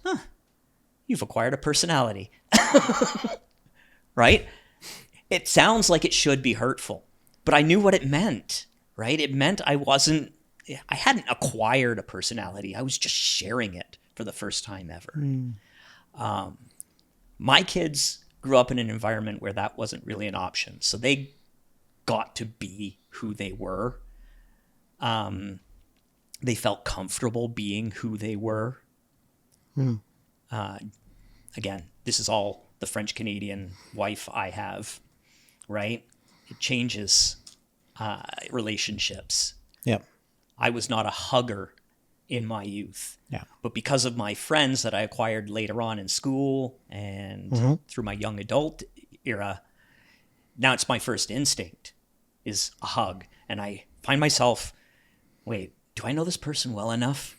you've acquired a personality. Right? It sounds like it should be hurtful, but I knew what it meant, right? It meant I hadn't acquired a personality. I was just sharing it for the first time ever. My kids grew up in an environment where that wasn't really an option. So they got to be who they were. They felt comfortable being who they were. Again, this is all the French Canadian wife I have, right? It changes relationships.
Yep.
I was not a hugger in my youth.
Yeah.
But because of my friends that I acquired later on in school and through my young adult era, now it's my first instinct is a hug. And I find myself, wait, do I know this person well enough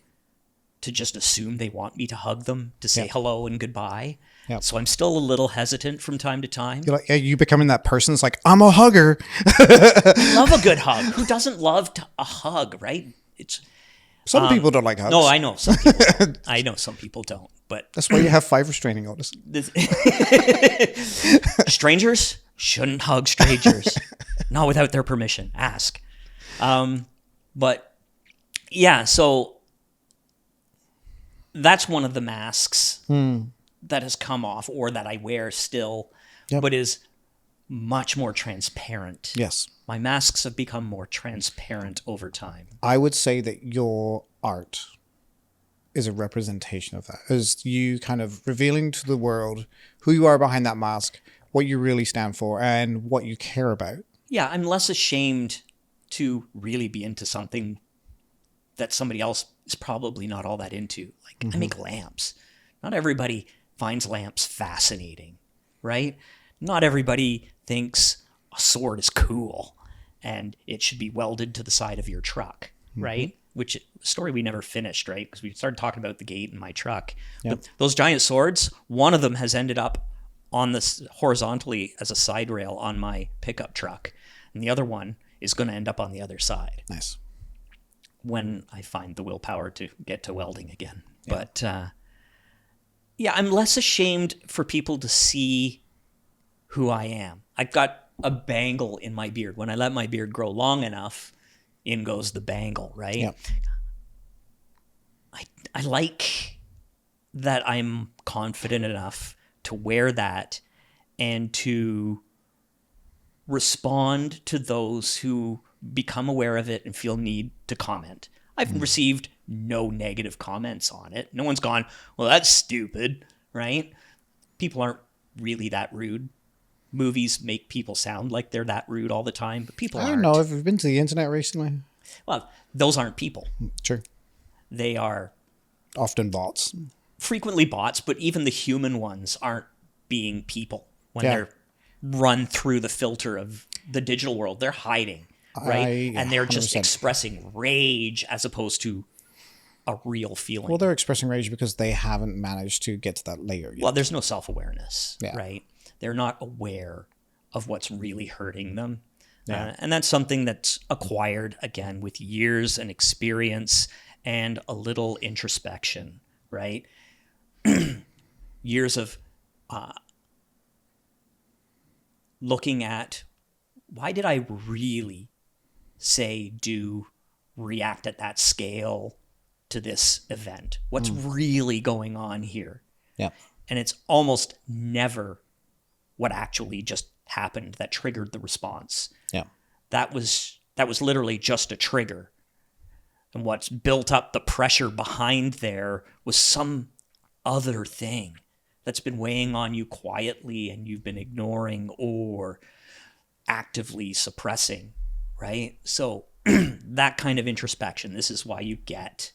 to just assume they want me to hug them, to say hello and goodbye?
Yeah.
So I'm still a little hesitant from time to time.
You're like, are you becoming that person? It's like, I'm a hugger.
Love a good hug. Who doesn't love a hug, right?
Some people don't like hugs.
No, I know some people. I know some people don't, but
That's why you have 5 restraining orders.
strangers shouldn't hug strangers, not without their permission. Ask. But yeah, so that's one of the masks that has come off, or that I wear still, but is much more transparent.
Yes.
My masks have become more transparent over time.
I would say that your art is a representation of that. As you kind of revealing to the world who you are behind that mask, what you really stand for, and what you care about.
Yeah, I'm less ashamed to really be into something that somebody else is probably not all that into. Like, I make lamps. Not everybody finds lamps fascinating, right? Not everybody thinks a sword is cool and it should be welded to the side of your truck, right? Which story we never finished, right? Because we started talking about the gate in my truck.
Yep.
But those giant swords, one of them has ended up on this horizontally as a side rail on my pickup truck, and the other one is going to end up on the other side
Nice.
when I find the willpower to get to welding again. Yeah. But yeah, I'm less ashamed for people to see who I am. I've got a bangle in my beard. When I let my beard grow long enough, in goes the bangle, right?
Yeah.
I like that I'm confident enough to wear that and to respond to those who become aware of it and feel need to comment. I've received no negative comments on it. No one's gone, well, that's stupid, right? People aren't really that rude. Movies make people sound like they're that rude all the time, but people
I
aren't.
don't know. Have you been to the internet recently?
Well, those aren't people.
Sure.
They are
Often bots.
frequently bots, but even the human ones aren't being people when
Yeah.
they're run through the filter of the digital world. They're hiding, right? And they're just
100%.
expressing rage as opposed to a real feeling.
Well, they're expressing rage because they haven't managed to get to that layer yet.
Well, there's no self-awareness,
Yeah.
right? They're not aware of what's really hurting them. And that's something that's acquired, again, with years and experience and a little introspection, right? Years of looking at, why did I really say, do, react at that scale to this event? What's really going on here?
Yeah.
And it's almost never what actually just happened that triggered the response.
Yeah.
That was literally just a trigger. And what's built up the pressure behind there was some other thing that's been weighing on you quietly and you've been ignoring or actively suppressing, right? So that kind of introspection, this is why you get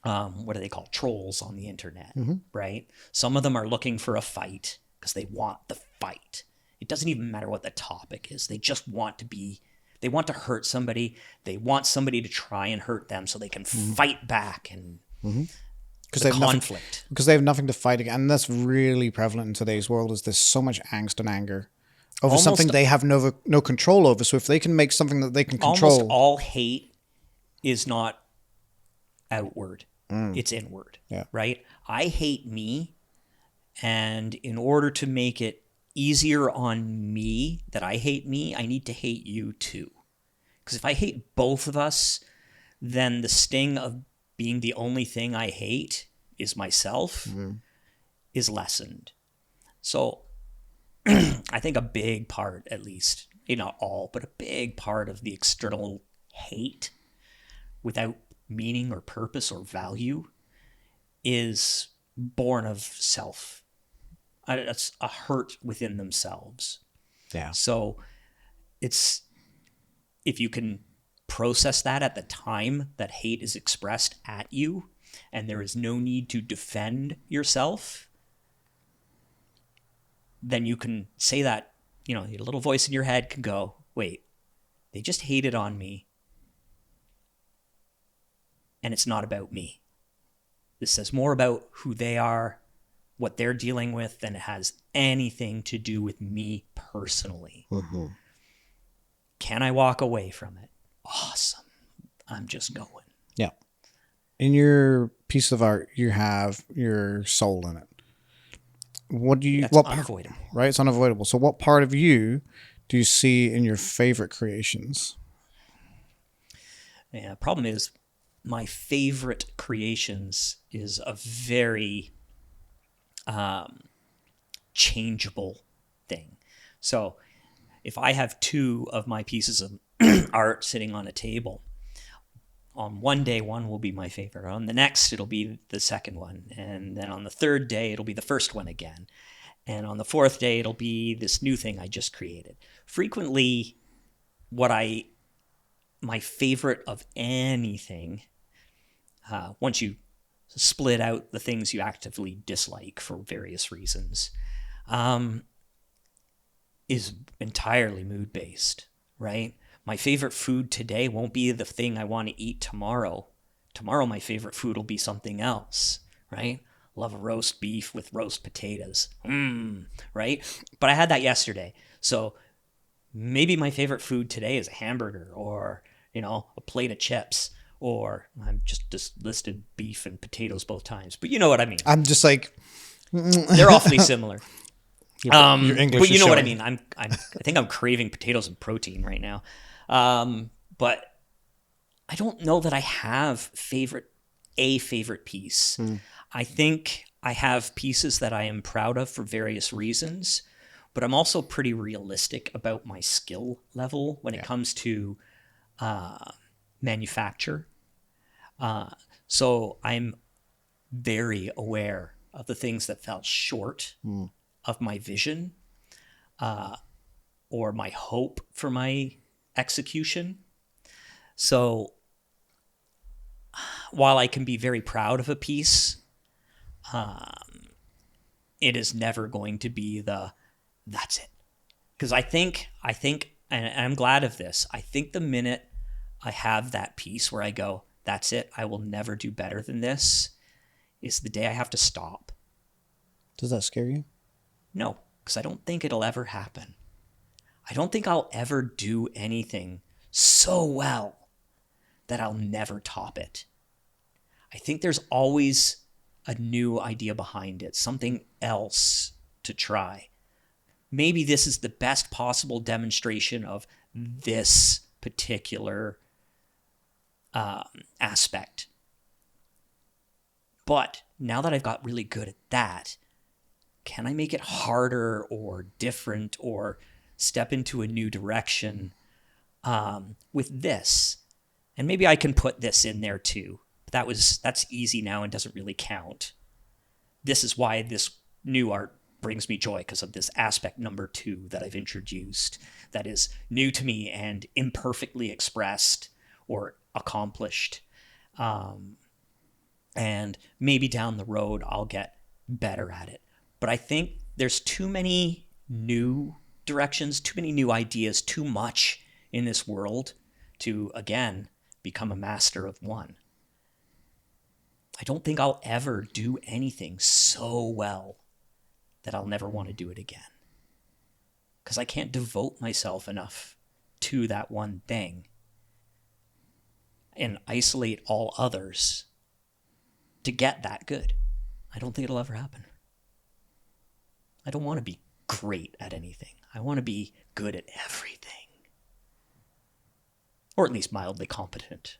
what do they call trolls on the internet, right? Some of them are looking for a fight because they want the fight. It doesn't even matter what the topic is. They just want to be, they want to hurt somebody. They want somebody to try and hurt them so they can fight back and
Because
the
they have
conflict.
because they have nothing to fight against. And that's really prevalent in today's world is there's so much angst and anger over
Almost-
something they have no control over. So if they can make something that they can control.
Almost all hate is not outward. It's inward,
Yeah.
right? I hate me, and in order to make it easier on me that I hate me, I need to hate you too. Because if I hate both of us, then the sting of being the only thing I hate is myself is lessened. So I think a big part, at least, not all, but a big part of the external hate without meaning or purpose or value is born of self. It's a hurt within themselves.
Yeah.
So it's, if you can process that at the time that hate is expressed at you and there is no need to defend yourself, then you can say that, your little voice in your head can go, wait, they just hated on me. And it's not about me. This says more about who they are, what they're dealing with, than it has anything to do with me personally.
Mm-hmm.
Can I walk away from it? Awesome. I'm just going.
Yeah. In your piece of art, you have your soul in it. What do you?
That's
what
unavoidable.
Right, it's unavoidable. So, what part of you do you see in your favorite creations?
Yeah. Problem is, my favorite creations is a very changeable thing. So, if I have two of my pieces of art sitting on a table, on one day, one will be my favorite. On the next, it'll be the second one. And then on the third day, it'll be the first one again. And on the fourth day, it'll be this new thing I just created. Frequently, my favorite of anything, once you split out the things you actively dislike for various reasons, is entirely mood-based, right? My favorite food today won't be the thing I want to eat tomorrow. Tomorrow, my favorite food will be something else, right? Love a roast beef with roast potatoes, right? But I had that yesterday. So maybe my favorite food today is a hamburger or, a plate of chips, or I'm just listed beef and potatoes both times. But you know what I mean.
I'm just like,
they're awfully similar.
your English
But you
is
know what I
showing.
mean. I think I'm craving potatoes and protein right now. But I don't know that I have a favorite piece. I think I have pieces that I am proud of for various reasons, but I'm also pretty realistic about my skill level when it comes to manufacture. So I'm very aware of the things that fell short of my vision or my hope for my execution. So while I can be very proud of a piece, it is never going to be that's it. Because I think, and I'm glad of this, I think the minute I have that piece where I go, that's it, I will never do better than this, is the day I have to stop.
Does that scare you?
No, because I don't think it'll ever happen. I don't think I'll ever do anything so well that I'll never top it. I think there's always a new idea behind it, something else to try. Maybe this is the best possible demonstration of this particular aspect. But now that I've got really good at that, can I make it harder or different or step into a new direction with this? And maybe I can put this in there too. But that's easy now and doesn't really count. This is why this new art brings me joy, because of this aspect number 2 that I've introduced that is new to me and imperfectly expressed or accomplished. And maybe down the road I'll get better at it. But I think there's too many new directions, too many new ideas, too much in this world to, again, become a master of one. I don't think I'll ever do anything so well that I'll never want to do it again. Because I can't devote myself enough to that one thing and isolate all others to get that good. I don't think it'll ever happen. I don't want to be great at anything. I want to be good at everything. Or at least mildly competent.